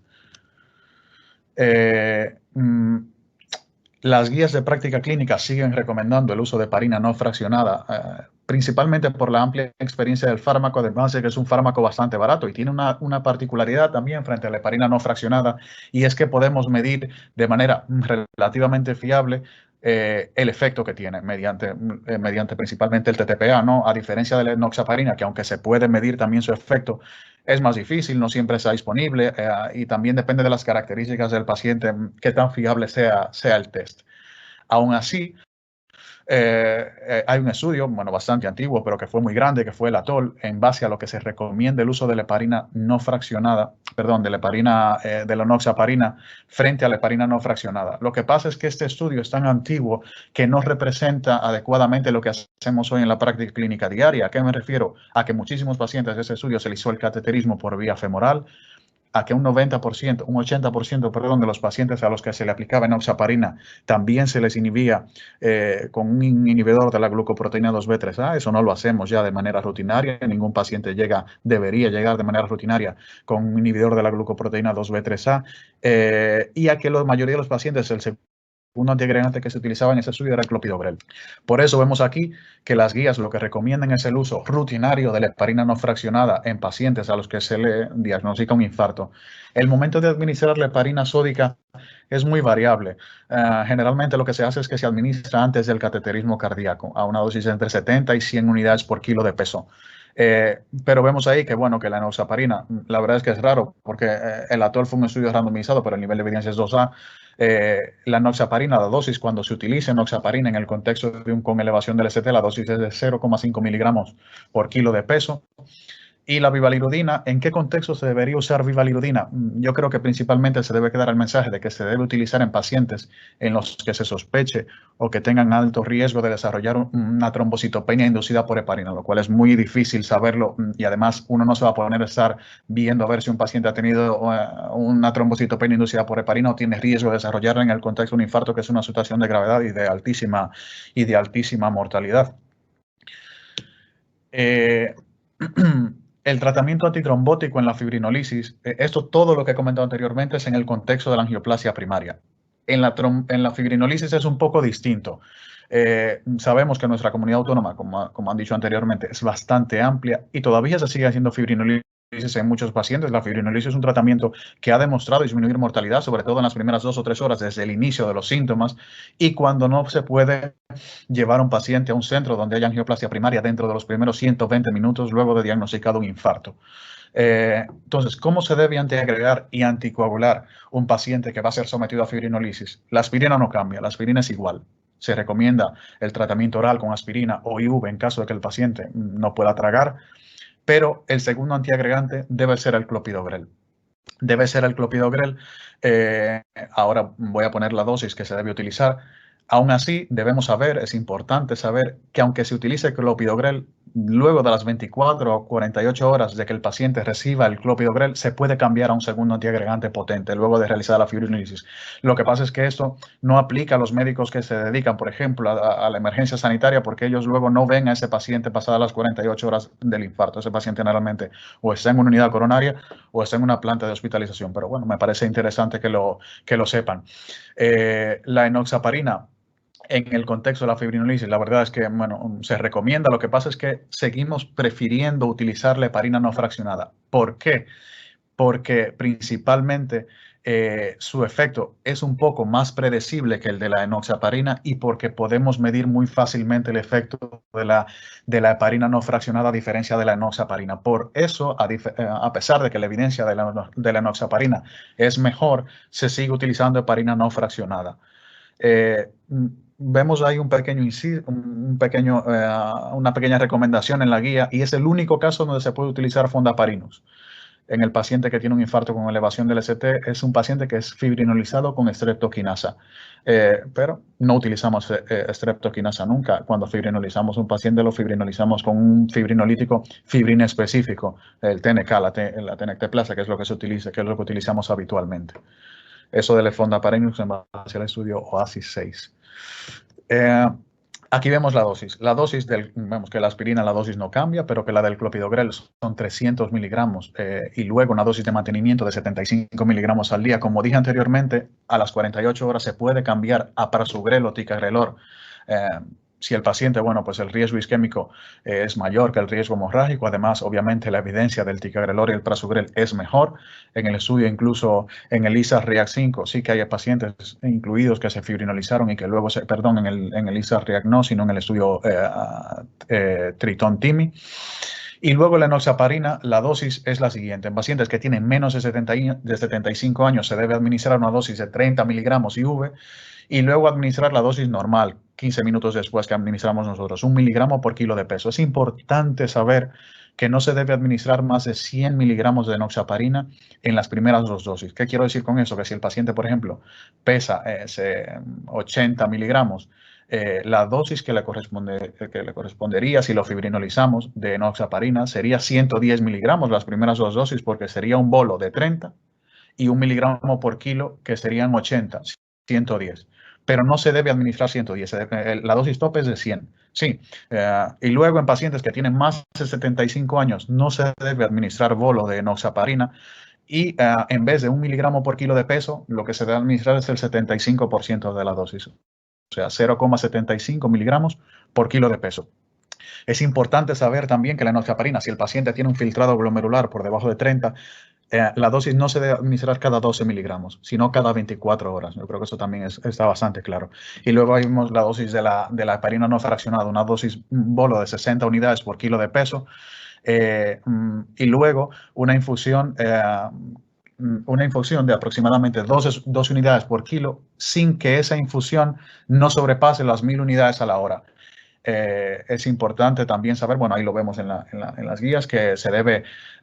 Las guías de práctica clínica siguen recomendando el uso de heparina no fraccionada, principalmente por la amplia experiencia del fármaco, además de que es un fármaco bastante barato y tiene una particularidad también frente a la heparina no fraccionada, y es que podemos medir de manera relativamente fiable el efecto que tiene mediante principalmente el TTPA, ¿no? A diferencia de la enoxaparina, que aunque se puede medir también su efecto, es más difícil, no siempre está disponible y también depende de las características del paciente qué tan fiable sea el test. Aún así, hay un estudio, bastante antiguo, pero que fue muy grande, que fue el ATOL, en base a lo que se recomienda el uso de la heparina no fraccionada, de la enoxaparina frente a la heparina no fraccionada. Lo que pasa es que este estudio es tan antiguo que no representa adecuadamente lo que hacemos hoy en la práctica clínica diaria. ¿A qué me refiero? A que muchísimos pacientes de ese estudio se les hizo el cateterismo por vía femoral, a que un 80%, de los pacientes a los que se le aplicaba enoxaparina también se les inhibía con un inhibidor de la glucoproteína 2B3A. Eso no lo hacemos ya de manera rutinaria. Ningún paciente debería llegar de manera rutinaria con un inhibidor de la glucoproteína 2B3A. Y a que la mayoría de los pacientes, el segundo antiagregante que se utilizaba en ese estudio era el clopidogrel. Por eso vemos aquí que las guías lo que recomiendan es el uso rutinario de la heparina no fraccionada en pacientes a los que se le diagnostica un infarto. El momento de administrar la heparina sódica es muy variable. Generalmente lo que se hace es que se administra antes del cateterismo cardíaco, a una dosis entre 70 y 100 unidades por kilo de peso. Pero vemos ahí que la enoxaparina, la verdad es que es raro, porque el ATOL fue un estudio randomizado, pero el nivel de evidencia es 2A. La enoxaparina, la dosis, cuando se utiliza enoxaparina en el contexto con elevación del ST, la dosis es de 0,5 miligramos por kilo de peso. Y la vivalirudina, ¿en qué contexto se debería usar vivalirudina? Yo creo que principalmente se debe quedar el mensaje de que se debe utilizar en pacientes en los que se sospeche o que tengan alto riesgo de desarrollar una trombocitopenia inducida por heparina, lo cual es muy difícil saberlo, y además uno no se va a poner a estar viendo a ver si un paciente ha tenido una trombocitopenia inducida por heparina o tiene riesgo de desarrollarla en el contexto de un infarto, que es una situación de gravedad y de altísima mortalidad. El tratamiento antitrombótico en la fibrinolisis, todo lo que he comentado anteriormente es en el contexto de la angioplasia primaria. En la fibrinolisis es un poco distinto. Sabemos que nuestra comunidad autónoma, como han dicho anteriormente, es bastante amplia y todavía se sigue haciendo fibrinolisis en muchos pacientes. La fibrinolisis es un tratamiento que ha demostrado disminuir mortalidad, sobre todo en las primeras 2 o 3 horas desde el inicio de los síntomas, y cuando no se puede llevar a un paciente a un centro donde haya angioplasia primaria dentro de los primeros 120 minutos luego de diagnosticado un infarto. Entonces, ¿cómo se debe antiagregar y anticoagular un paciente que va a ser sometido a fibrinolisis? La aspirina no cambia, la aspirina es igual. Se recomienda el tratamiento oral con aspirina o IV en caso de que el paciente no pueda tragar, pero el segundo antiagregante debe ser el clopidogrel. Ahora voy a poner la dosis que se debe utilizar. Aún así, es importante saber que aunque se utilice clopidogrel, luego de las 24 o 48 horas de que el paciente reciba el clopidogrel, se puede cambiar a un segundo antiagregante potente luego de realizar la fibrinolisis. Lo que pasa es que esto no aplica a los médicos que se dedican, por ejemplo, a la emergencia sanitaria, porque ellos luego no ven a ese paciente pasadas las 48 horas del infarto. Ese paciente generalmente o está en una unidad coronaria o está en una planta de hospitalización. Pero bueno, me parece interesante que lo sepan. La enoxaparina, en el contexto de la fibrinolisis, la verdad es que se recomienda. Lo que pasa es que seguimos prefiriendo utilizar la heparina no fraccionada. ¿Por qué? Porque principalmente su efecto es un poco más predecible que el de la enoxaparina y porque podemos medir muy fácilmente el efecto de la heparina no fraccionada a diferencia de la enoxaparina. Por eso, a pesar de que la evidencia de la enoxaparina es mejor, se sigue utilizando heparina no fraccionada. vemos ahí una pequeña recomendación en la guía, y es el único caso donde se puede utilizar fondaparinux. En el paciente que tiene un infarto con elevación del ST, es un paciente que es fibrinolizado con streptokinasa. Pero no utilizamos streptokinasa nunca. Cuando fibrinolizamos un paciente, lo fibrinolizamos con un fibrinolítico fibrina específico, el TNK, la tenecteplasa, que es lo que se utiliza, que es lo que utilizamos habitualmente. Eso del fondaparinux en base al estudio OASIS 6. Aquí vemos la dosis. Vemos que la aspirina, la dosis no cambia, pero que la del clopidogrel son 300 miligramos y luego una dosis de mantenimiento de 75 miligramos al día. Como dije anteriormente, a las 48 horas se puede cambiar a prasugrel o ticagrelor. Si el paciente, bueno, pues el riesgo isquémico es mayor que el riesgo hemorrágico. Además, obviamente, la evidencia del ticagrelor y el prasugrel es mejor. En el estudio, incluso en el ISAR-REACT-5, sí que hay pacientes incluidos que se fibrinolizaron y que luego en el ISAR-REACT no, sino en el estudio Triton-TIMI. Y luego la enoxaparina, la dosis es la siguiente. En pacientes que tienen menos de 75 años se debe administrar una dosis de 30 miligramos IV y luego administrar la dosis normal, 15 minutos después que administramos nosotros, 1 miligramo por kilo de peso. Es importante saber que no se debe administrar más de 100 miligramos de enoxaparina en las primeras 2 dosis. ¿Qué quiero decir con eso? Que si el paciente, por ejemplo, pesa 80 miligramos, la dosis que le correspondería si lo fibrinolizamos de enoxaparina sería 110 miligramos las primeras 2 dosis, porque sería un bolo de 30 y 1 miligramo por kilo, que serían 80, 110. Pero no se debe administrar 110, la dosis tope es de 100. Sí, y luego en pacientes que tienen más de 75 años no se debe administrar bolo de enoxaparina, y en vez de 1 miligramo por kilo de peso, lo que se debe administrar es el 75% de la dosis. O sea, 0,75 miligramos por kilo de peso. Es importante saber también que la enoxaparina, si el paciente tiene un filtrado glomerular por debajo de 30, la dosis no se debe administrar cada 12 miligramos, sino cada 24 horas. Yo creo que eso también está bastante claro. Y luego vimos la dosis de la heparina no fraccionada, una dosis bolo de 60 unidades por kilo de peso, y luego una infusión de aproximadamente 2 unidades por kilo, sin que esa infusión no sobrepase las 1000 unidades a la hora. Es importante también saber, bueno, ahí lo vemos en las guías, que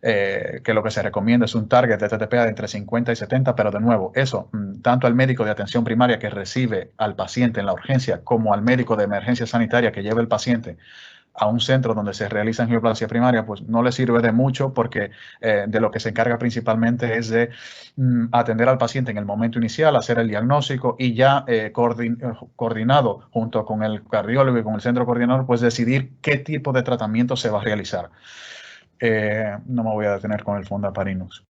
que lo que se recomienda es un target de TTPA de entre 50 y 70, pero de nuevo, eso, tanto al médico de atención primaria que recibe al paciente en la urgencia, como al médico de emergencia sanitaria que lleva el paciente a un centro donde se realiza angioplasia primaria, pues no le sirve de mucho, porque de lo que se encarga principalmente es de atender al paciente en el momento inicial, hacer el diagnóstico y ya coordinado junto con el cardiólogo y con el centro coordinador, pues decidir qué tipo de tratamiento se va a realizar. No me voy a detener con el fondaparinux.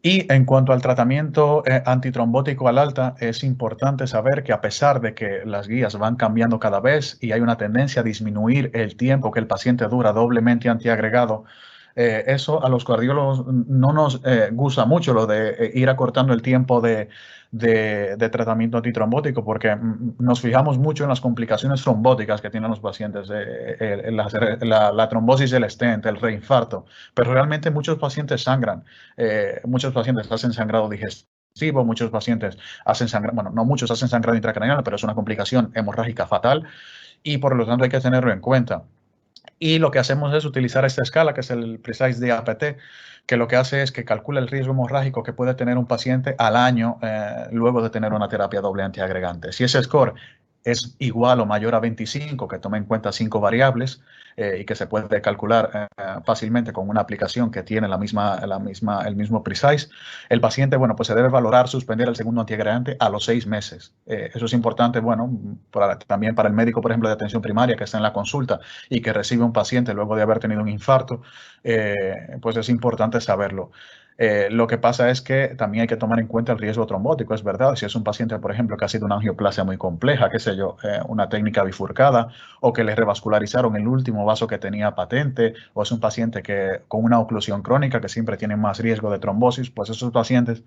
Y en cuanto al tratamiento antitrombótico al alta, es importante saber que a pesar de que las guías van cambiando cada vez y hay una tendencia a disminuir el tiempo que el paciente dura doblemente antiagregado, eso a los cardiólogos no nos gusta mucho, lo de ir acortando el tiempo de tratamiento antitrombótico, porque nos fijamos mucho en las complicaciones trombóticas que tienen los pacientes, la trombosis del stent, el reinfarto, pero realmente muchos pacientes sangran, muchos pacientes hacen sangrado digestivo, muchos pacientes hacen sangrado, bueno, no muchos hacen sangrado intracraneal, pero es una complicación hemorrágica fatal y por lo tanto hay que tenerlo en cuenta. Y lo que hacemos es utilizar esta escala, que es el Precise DAPT, que lo que hace es que calcula el riesgo hemorrágico que puede tener un paciente al año luego de tener una terapia doble antiagregante. Si ese score es igual o mayor a 25, que tome en cuenta 5 variables y que se puede calcular fácilmente con una aplicación que tiene el mismo Precise, el paciente, bueno, pues se debe valorar suspender el segundo antiagregante a los 6 meses. Eso es importante, bueno, también para el médico, por ejemplo, de atención primaria que está en la consulta y que recibe un paciente luego de haber tenido un infarto, pues es importante saberlo. Lo que pasa es que también hay que tomar en cuenta el riesgo trombótico, es verdad. Si es un paciente, por ejemplo, que ha sido una angioplasia muy compleja, qué sé yo, una técnica bifurcada, o que le revascularizaron el último vaso que tenía patente, o es un paciente que con una oclusión crónica que siempre tiene más riesgo de trombosis, pues esos pacientes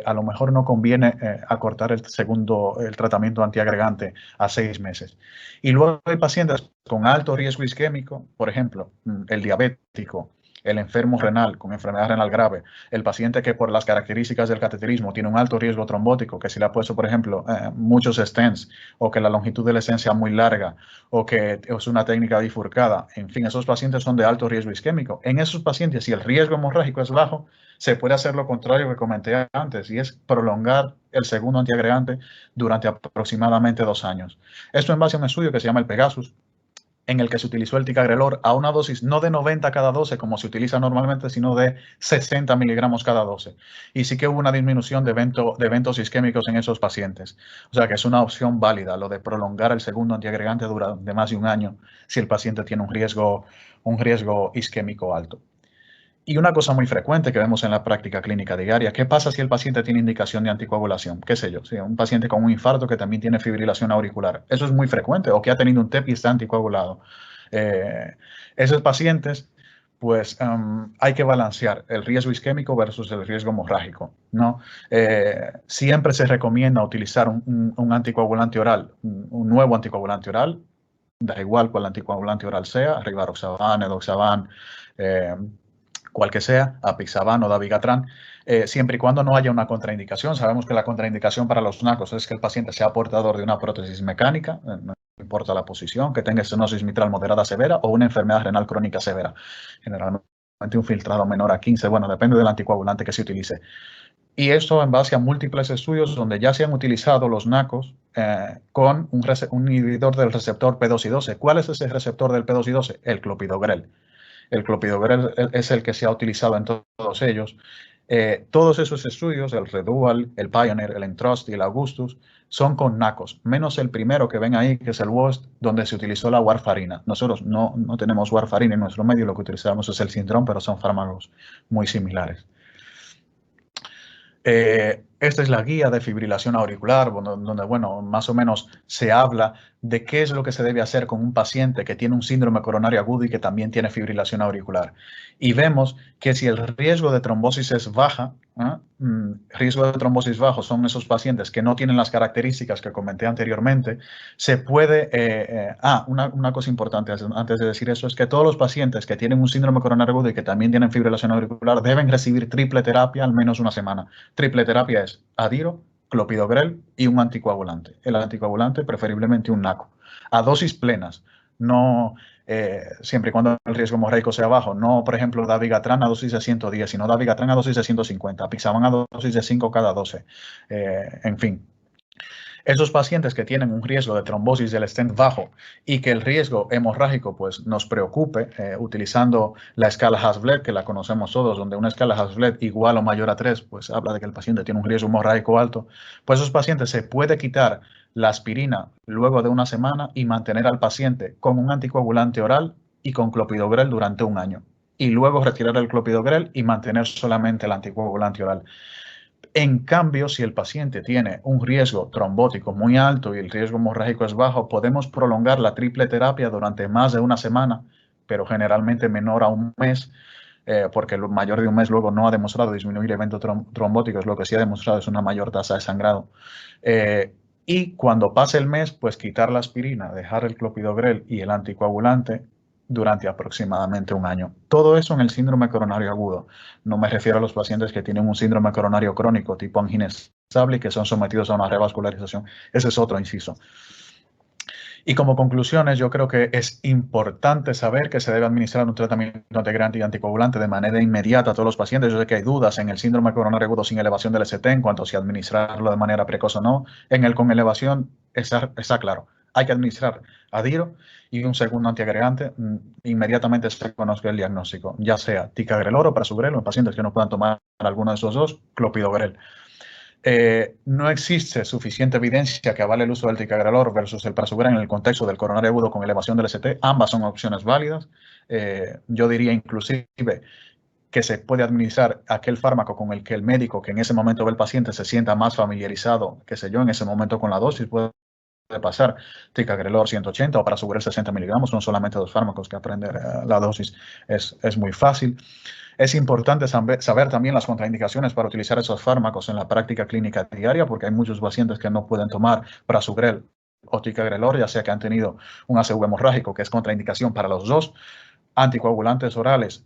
a lo mejor no conviene acortar el tratamiento antiagregante a 6 meses. Y luego hay pacientes con alto riesgo isquémico, por ejemplo, el diabético, el enfermo renal con enfermedad renal grave, el paciente que por las características del cateterismo tiene un alto riesgo trombótico, que si le ha puesto, por ejemplo, muchos stents, o que la longitud del stent sea muy larga, o que es una técnica bifurcada, en fin, esos pacientes son de alto riesgo isquémico. En esos pacientes, si el riesgo hemorrágico es bajo, se puede hacer lo contrario que comenté antes, y es prolongar el segundo antiagregante durante aproximadamente 2 años. Esto en base a un estudio que se llama el Pegasus, en el que se utilizó el ticagrelor a una dosis no de 90 cada 12 como se utiliza normalmente, sino de 60 miligramos cada 12. Y sí que hubo una disminución de eventos isquémicos en esos pacientes. O sea que es una opción válida lo de prolongar el segundo antiagregante durante más de un año si el paciente tiene un riesgo isquémico alto. Y una cosa muy frecuente que vemos en la práctica clínica diaria, ¿qué pasa si el paciente tiene indicación de anticoagulación? ¿Qué sé yo? Si un paciente con un infarto que también tiene fibrilación auricular. Eso es muy frecuente, o que ha tenido un TEP y está anticoagulado. Esos pacientes, pues hay que balancear el riesgo isquémico versus el riesgo hemorrágico, ¿no? Siempre se recomienda utilizar un anticoagulante oral, un nuevo anticoagulante oral, da igual cuál anticoagulante oral sea, rivaroxaban, edoxaban, cual que sea, apixaban o dabigatran, siempre y cuando no haya una contraindicación. Sabemos que la contraindicación para los NACOS es que el paciente sea portador de una prótesis mecánica, no importa la posición, que tenga estenosis mitral moderada severa o una enfermedad renal crónica severa. Generalmente un filtrado menor a 15, bueno, depende del anticoagulante que se utilice. Y esto en base a múltiples estudios donde ya se han utilizado los NACOS con un inhibidor del receptor P2Y12. ¿Cuál es ese receptor del P2Y12? El clopidogrel. El clopidogrel es el que se ha utilizado en todos ellos. Todos esos estudios, el Redual, el Pioneer, el Entrust y el Augustus, son con NACOS, menos el primero que ven ahí, que es el WOST, donde se utilizó la warfarina. Nosotros no tenemos warfarina en nuestro medio, lo que utilizamos es el Sindrom, pero son fármacos muy similares. Esta es la guía de fibrilación auricular, donde, bueno, más o menos se habla de qué es lo que se debe hacer con un paciente que tiene un síndrome coronario agudo y que también tiene fibrilación auricular. Y vemos que si el riesgo de trombosis es baja, riesgo de trombosis bajo son esos pacientes que no tienen las características que comenté anteriormente, se puede... una cosa importante antes de decir eso es que todos los pacientes que tienen un síndrome coronario agudo y que también tienen fibrilación auricular deben recibir triple terapia al menos una semana. Triple terapia es adiro, clopidogrel y un anticoagulante. El anticoagulante preferiblemente un NACO. A dosis plenas, no siempre y cuando el riesgo hemorrágico sea bajo. No, por ejemplo, dabigatran a dosis de 110, sino dabigatran a dosis de 150, apixaban a dosis de 5 cada 12. En fin. Esos pacientes que tienen un riesgo de trombosis del stent bajo y que el riesgo hemorrágico pues, nos preocupe, utilizando la escala Hasbled, que la conocemos todos, donde una escala Hasbled igual o mayor a 3, pues habla de que el paciente tiene un riesgo hemorrágico alto, pues esos pacientes se puede quitar la aspirina luego de una semana y mantener al paciente con un anticoagulante oral y con clopidogrel durante un año. Y luego retirar el clopidogrel y mantener solamente el anticoagulante oral. En cambio, si el paciente tiene un riesgo trombótico muy alto y el riesgo hemorrágico es bajo, podemos prolongar la triple terapia durante más de una semana, pero generalmente menor a un mes, porque lo mayor de un mes luego no ha demostrado disminuir eventos trombóticos, lo que sí ha demostrado es una mayor tasa de sangrado. Y cuando pase el mes, pues quitar la aspirina, dejar el clopidogrel y el anticoagulante durante aproximadamente un año. Todo eso en el síndrome coronario agudo. No me refiero a los pacientes que tienen un síndrome coronario crónico tipo angina estable y que son sometidos a una revascularización. Ese es otro inciso. Y como conclusiones, yo creo que es importante saber que se debe administrar un tratamiento antiagregante y anticoagulante de manera inmediata a todos los pacientes. Yo sé que hay dudas en el síndrome coronario agudo sin elevación del ST en cuanto a si administrarlo de manera precoz o no. En el con elevación está claro. Hay que administrar adiro y un segundo antiagregante, inmediatamente se conoce el diagnóstico, ya sea ticagrelor o prasugrel, en pacientes que no puedan tomar alguno de esos dos, clopidogrel. No existe suficiente evidencia que avale el uso del ticagrelor versus el prasugrel en el contexto del coronario agudo con elevación del ST. Ambas son opciones válidas. Yo diría inclusive que se puede administrar aquel fármaco con el que el médico que en ese momento ve el paciente se sienta más familiarizado, qué sé yo, en ese momento con la dosis, puede pasar ticagrelor 180 o prasugrel 60 miligramos, son solamente dos fármacos que aprender la dosis es muy fácil. Es importante saber también las contraindicaciones para utilizar esos fármacos en la práctica clínica diaria, porque hay muchos pacientes que no pueden tomar prasugrel o ticagrelor, ya sea que han tenido un ACV hemorrágico, que es contraindicación para los dos. Anticoagulantes orales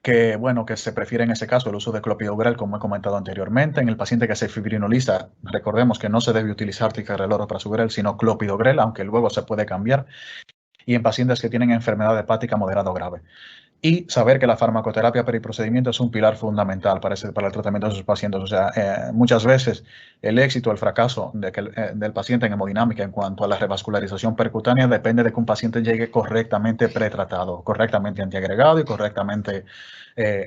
que, bueno, que se prefiere en ese caso el uso de clopidogrel, como he comentado anteriormente. En el paciente que se fibrinoliza, recordemos que no se debe utilizar ticagrelor o prasugrel, sino clopidogrel, aunque luego se puede cambiar. Y en pacientes que tienen enfermedad hepática moderada o grave. Y saber que la farmacoterapia periprocedimiento es un pilar fundamental para el tratamiento de esos pacientes. O sea, muchas veces el éxito o el fracaso del paciente en hemodinámica en cuanto a la revascularización percutánea depende de que un paciente llegue correctamente pretratado, correctamente antiagregado y correctamente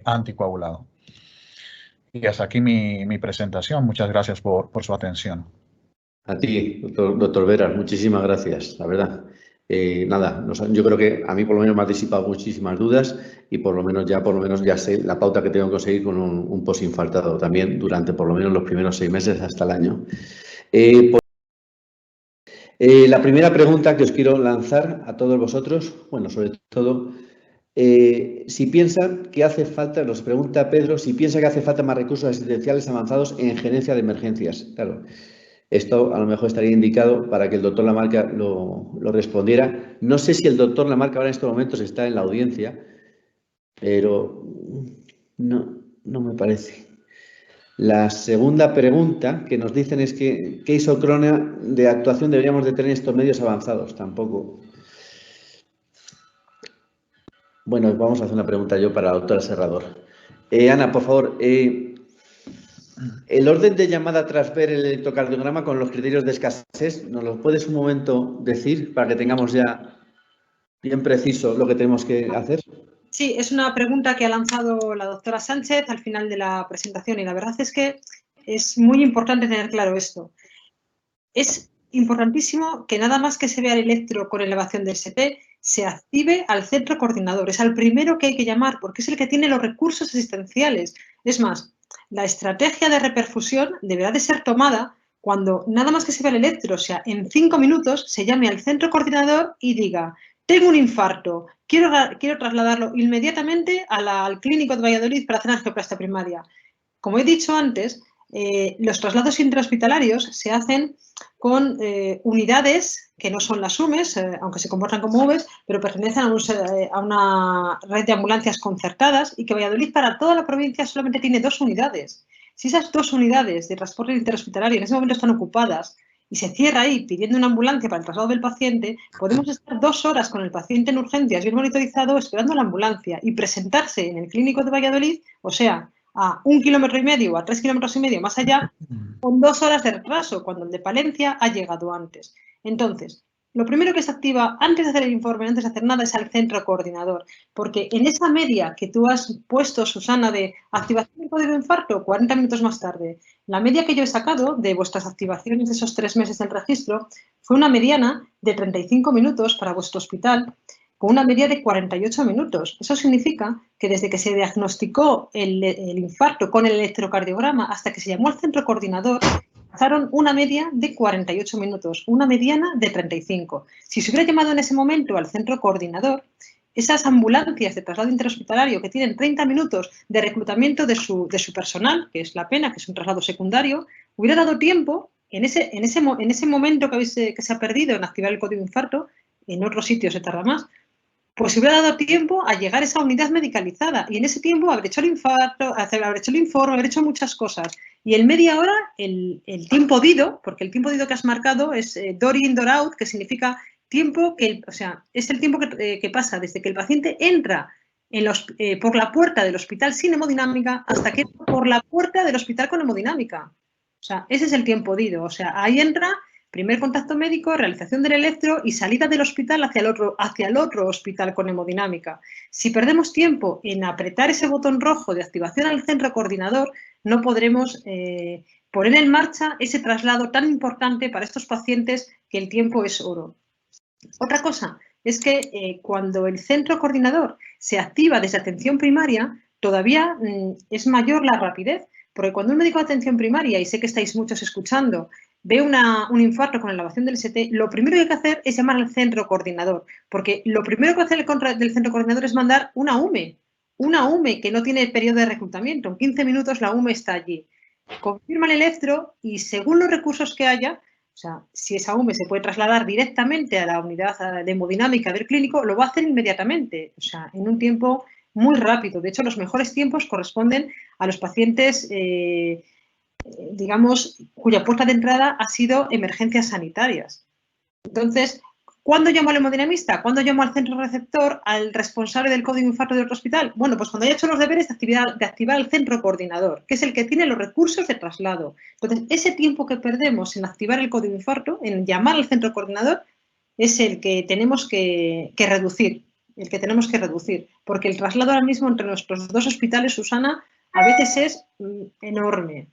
anticoagulado. Y hasta aquí mi presentación. Muchas gracias por su atención. A ti, doctor Veras, muchísimas gracias, la verdad. Nada, yo creo que a mí por lo menos me ha disipado muchísimas dudas y por lo menos ya sé la pauta que tengo que seguir con un posinfartado también durante por lo menos los primeros 6 meses hasta el año. La primera pregunta que os quiero lanzar a todos vosotros, bueno, sobre todo, si piensan que hace falta, nos pregunta Pedro, si piensa que hace falta más recursos asistenciales avanzados en gerencia de emergencias. Claro. Esto a lo mejor estaría indicado para que el doctor Lamarca lo respondiera. No sé si el doctor Lamarca ahora en estos momentos está en la audiencia, pero no me parece. La segunda pregunta que nos dicen es que ¿qué isocronia de actuación deberíamos de tener en estos medios avanzados? Tampoco. Bueno, vamos a hacer una pregunta yo para la doctora Serrador. Ana, por favor, el orden de llamada tras ver el electrocardiograma con los criterios de escasez, ¿nos lo puedes un momento decir para que tengamos ya bien preciso lo que tenemos que hacer? Sí, es una pregunta que ha lanzado la doctora Sánchez al final de la presentación y la verdad es que es muy importante tener claro esto. Es importantísimo que nada más que se vea el electro con elevación del ST, se active al centro coordinador. Es al primero que hay que llamar porque es el que tiene los recursos asistenciales. Es más, la estrategia de reperfusión deberá de ser tomada cuando nada más que se vea el electro, o sea, en 5 minutos se llame al centro coordinador y diga: tengo un infarto, quiero trasladarlo inmediatamente al clínico de Valladolid para hacer angioplastia primaria. Como he dicho antes, los traslados intrahospitalarios se hacen con unidades que no son las UMES, aunque se comportan como UMES, pero pertenecen a una red de ambulancias concertadas y que Valladolid para toda la provincia solamente tiene 2 unidades. Si esas 2 unidades de transporte interhospitalario en ese momento están ocupadas y se cierra ahí pidiendo una ambulancia para el traslado del paciente, podemos estar 2 horas con el paciente en urgencias bien monitorizado esperando la ambulancia y presentarse en el clínico de Valladolid, o sea, a 1,5 kilómetros o a 3,5 kilómetros más allá, con 2 horas de retraso, cuando el de Palencia ha llegado antes. Entonces, lo primero que se activa antes de hacer el informe, antes de hacer nada, es al centro coordinador, porque en esa media que tú has puesto, Susana, de activación del código de infarto, 40 minutos más tarde, la media que yo he sacado de vuestras activaciones de esos 3 meses del registro fue una mediana de 35 minutos para vuestro hospital, con una media de 48 minutos. Eso significa que desde que se diagnosticó el infarto con el electrocardiograma hasta que se llamó al centro coordinador, pasaron una media de 48 minutos, una mediana de 35. Si se hubiera llamado en ese momento al centro coordinador, esas ambulancias de traslado interhospitalario que tienen 30 minutos de reclutamiento de su personal, que es la pena, que es un traslado secundario, hubiera dado tiempo, en ese momento que se ha perdido en activar el código de infarto, en otros sitios se tarda más, pues se hubiera dado tiempo a llegar a esa unidad medicalizada y en ese tiempo haber hecho el infarto, haber hecho el informe, haber hecho muchas cosas. Y en media hora, el tiempo DIDO, porque el tiempo DIDO que has marcado es door in, door out, que significa tiempo es el tiempo que pasa desde que el paciente entra por la puerta del hospital sin hemodinámica hasta que entra por la puerta del hospital con hemodinámica. O sea, ese es el tiempo DIDO. O sea, ahí entra primer contacto médico, realización del electro y salida del hospital hacia el otro hospital con hemodinámica. Si perdemos tiempo en apretar ese botón rojo de activación al centro coordinador, no podremos poner en marcha ese traslado tan importante para estos pacientes que el tiempo es oro. Otra cosa es que cuando el centro coordinador se activa desde atención primaria, todavía es mayor la rapidez, porque cuando un médico de atención primaria, y sé que estáis muchos escuchando, ve un infarto con elevación del ST, lo primero que hay que hacer es llamar al centro coordinador, porque lo primero que hace el centro coordinador es mandar una UME que no tiene periodo de reclutamiento. En 15 minutos la UME está allí. Confirma el electro y según los recursos que haya, o sea, si esa UME se puede trasladar directamente a la unidad de hemodinámica del clínico, lo va a hacer inmediatamente, o sea, en un tiempo muy rápido. De hecho, los mejores tiempos corresponden a los pacientes, digamos, cuya puerta de entrada ha sido emergencias sanitarias. Entonces, ¿cuándo llamo al hemodinamista? ¿Cuándo llamo al centro receptor, al responsable del código infarto de otro hospital? Bueno, pues cuando haya hecho los deberes de activar el centro coordinador, que es el que tiene los recursos de traslado. Entonces, ese tiempo que perdemos en activar el código infarto, en llamar al centro coordinador, es el que tenemos que reducir. Porque el traslado ahora mismo entre nuestros dos hospitales, Susana, a veces es enorme.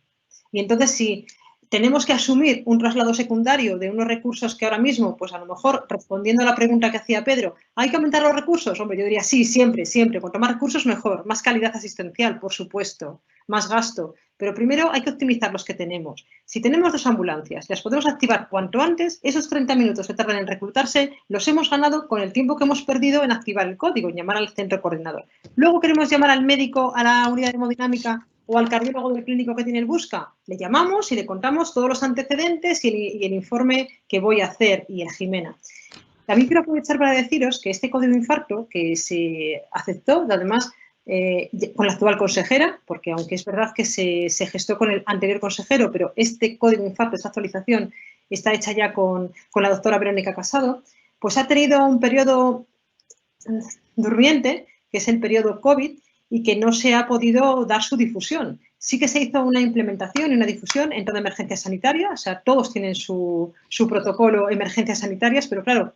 Y entonces, si tenemos que asumir un traslado secundario de unos recursos que ahora mismo, pues a lo mejor, respondiendo a la pregunta que hacía Pedro, ¿hay que aumentar los recursos? Hombre, yo diría sí, siempre. Cuanto más recursos, mejor. Más calidad asistencial, por supuesto. Más gasto. Pero primero hay que optimizar los que tenemos. Si tenemos 2 ambulancias, las podemos activar cuanto antes, esos 30 minutos que tardan en reclutarse, los hemos ganado con el tiempo que hemos perdido en activar el código, en llamar al centro coordinador. Luego queremos llamar al médico, a la unidad de hemodinámica o al cardiólogo del clínico que tiene el busca, le llamamos y le contamos todos los antecedentes y el informe que voy a hacer y el Jimena. También quiero aprovechar para deciros que este código de infarto que se aceptó, además con la actual consejera, porque aunque es verdad que se gestó con el anterior consejero, pero este código de infarto, esta actualización, está hecha ya con la doctora Verónica Casado, pues ha tenido un periodo durmiente, que es el periodo COVID, y que no se ha podido dar su difusión. Sí que se hizo una implementación y una difusión en toda emergencia sanitaria, o sea, todos tienen su protocolo emergencias sanitarias, pero claro,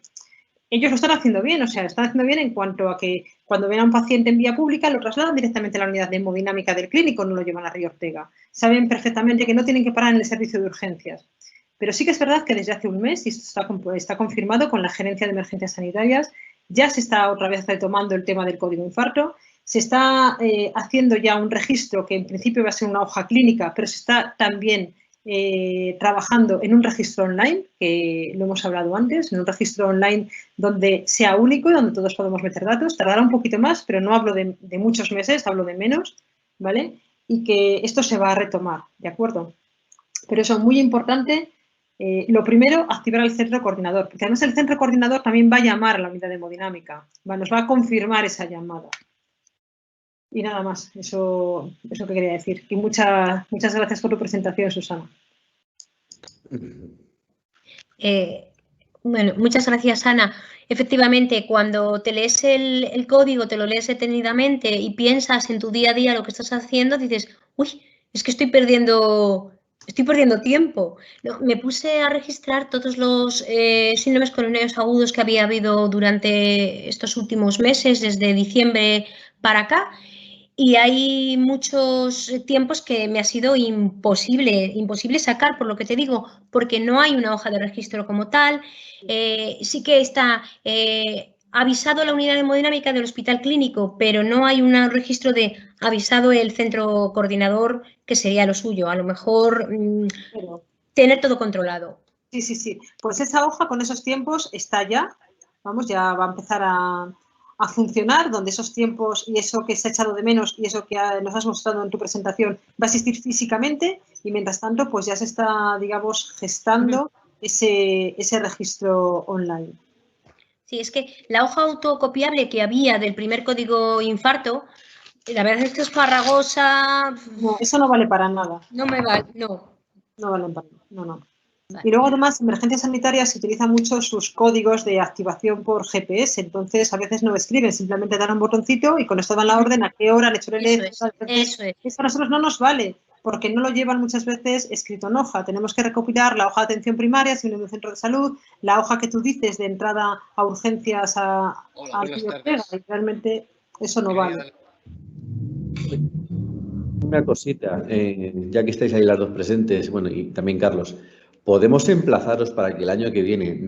ellos lo están haciendo bien, o sea, lo están haciendo bien en cuanto a que cuando ven a un paciente en vía pública lo trasladan directamente a la unidad de hemodinámica del clínico, no lo llevan a Río Ortega. Saben perfectamente que no tienen que parar en el servicio de urgencias. Pero sí que es verdad que desde hace un mes, y esto está confirmado con la gerencia de emergencias sanitarias, ya se está otra vez retomando el tema del código infarto. Se está haciendo ya un registro que en principio va a ser una hoja clínica, pero se está también trabajando en un registro online, que lo hemos hablado antes, en un registro online donde sea único y donde todos podemos meter datos. Tardará un poquito más, pero no hablo de muchos meses, hablo de menos, ¿vale? Y que esto se va a retomar, ¿de acuerdo? Pero eso es muy importante. Lo primero, activar el centro coordinador, porque además el centro coordinador también va a llamar a la unidad de hemodinámica, nos va a confirmar esa llamada. Y nada más, eso que quería decir. Y muchas gracias por tu presentación, Susana. Bueno, muchas gracias, Ana. Efectivamente, cuando te lees el código, te lo lees detenidamente y piensas en tu día a día lo que estás haciendo, dices, uy, es que estoy perdiendo tiempo. No, me puse a registrar todos los síndromes coronarios agudos que había habido durante estos últimos meses, desde diciembre para acá. Y hay muchos tiempos que me ha sido imposible sacar, por lo que te digo, porque no hay una hoja de registro como tal. Sí que está avisado la unidad de hemodinámica del hospital clínico, pero no hay un registro de avisado el centro coordinador, que sería lo suyo. A lo mejor tener todo controlado. Sí. Pues esa hoja con esos tiempos está ya. Vamos, ya va a empezar a funcionar, donde esos tiempos y eso que se ha echado de menos y eso que nos has mostrado en tu presentación va a existir físicamente y mientras tanto pues ya se está, digamos, gestando ese registro online. Sí, es que la hoja autocopiable que había del primer código infarto, la verdad es que es farragosa. No, eso no vale para nada. No me vale, no. No vale para nada, no. Y luego, además, en emergencias sanitarias se utilizan mucho sus códigos de activación por GPS, entonces a veces no escriben, simplemente dan un botoncito y con esto dan la orden a qué hora han hecho el Eso es. Eso a nosotros no nos vale, porque no lo llevan muchas veces escrito en hoja. Tenemos que recopilar la hoja de atención primaria, si viene de un centro de salud, la hoja que tú dices de entrada a urgencias a y realmente eso no vale. Una cosita, ya que estáis ahí las dos presentes, bueno, y también Carlos, ¿podemos emplazaros para que el año que viene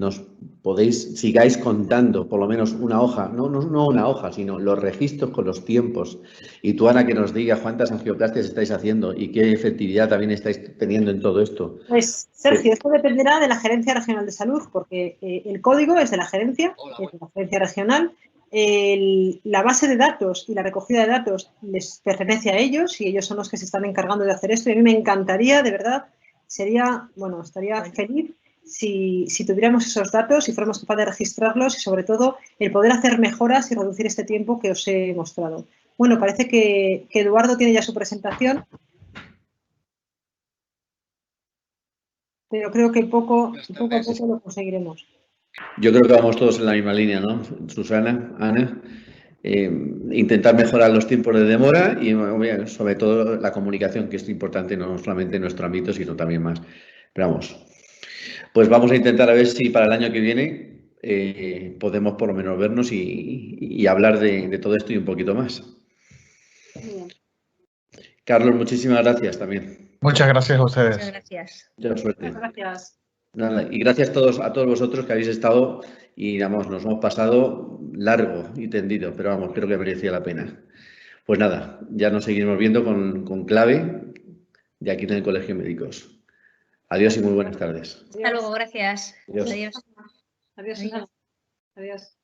sigáis contando por lo menos una hoja, no una hoja, sino los registros con los tiempos? Y tú, Ana, que nos diga cuántas angioplastias estáis haciendo y qué efectividad también estáis teniendo en todo esto. Pues, Sergio, esto dependerá de la Gerencia Regional de Salud, porque el código es de la Gerencia Regional. La base de datos y la recogida de datos les pertenece a ellos y ellos son los que se están encargando de hacer esto. Y a mí me encantaría, de verdad, estaría feliz si tuviéramos esos datos y fuéramos capaces de registrarlos y, sobre todo, el poder hacer mejoras y reducir este tiempo que os he mostrado. Bueno, parece que Eduardo tiene ya su presentación, pero creo que poco a poco lo conseguiremos. Yo creo que vamos todos en la misma línea, ¿no? Susana, Ana. Intentar mejorar los tiempos de demora y sobre todo la comunicación, que es importante no solamente en nuestro ámbito, sino también más. Pero vamos, pues vamos a intentar a ver si para el año que viene podemos por lo menos vernos y hablar de todo esto y un poquito más. Muy bien. Carlos, muchísimas gracias también. Muchas gracias a ustedes. Muchas gracias. Mucha suerte. Muchas gracias. Nada, y gracias a todos vosotros que habéis estado y vamos, nos hemos pasado largo y tendido, pero vamos, creo que merecía la pena. Pues nada, ya nos seguiremos viendo con clave de aquí en el Colegio de Médicos. Adiós y muy buenas tardes. Hasta luego, gracias. Adiós. Adiós. Adiós, Susana. Adiós.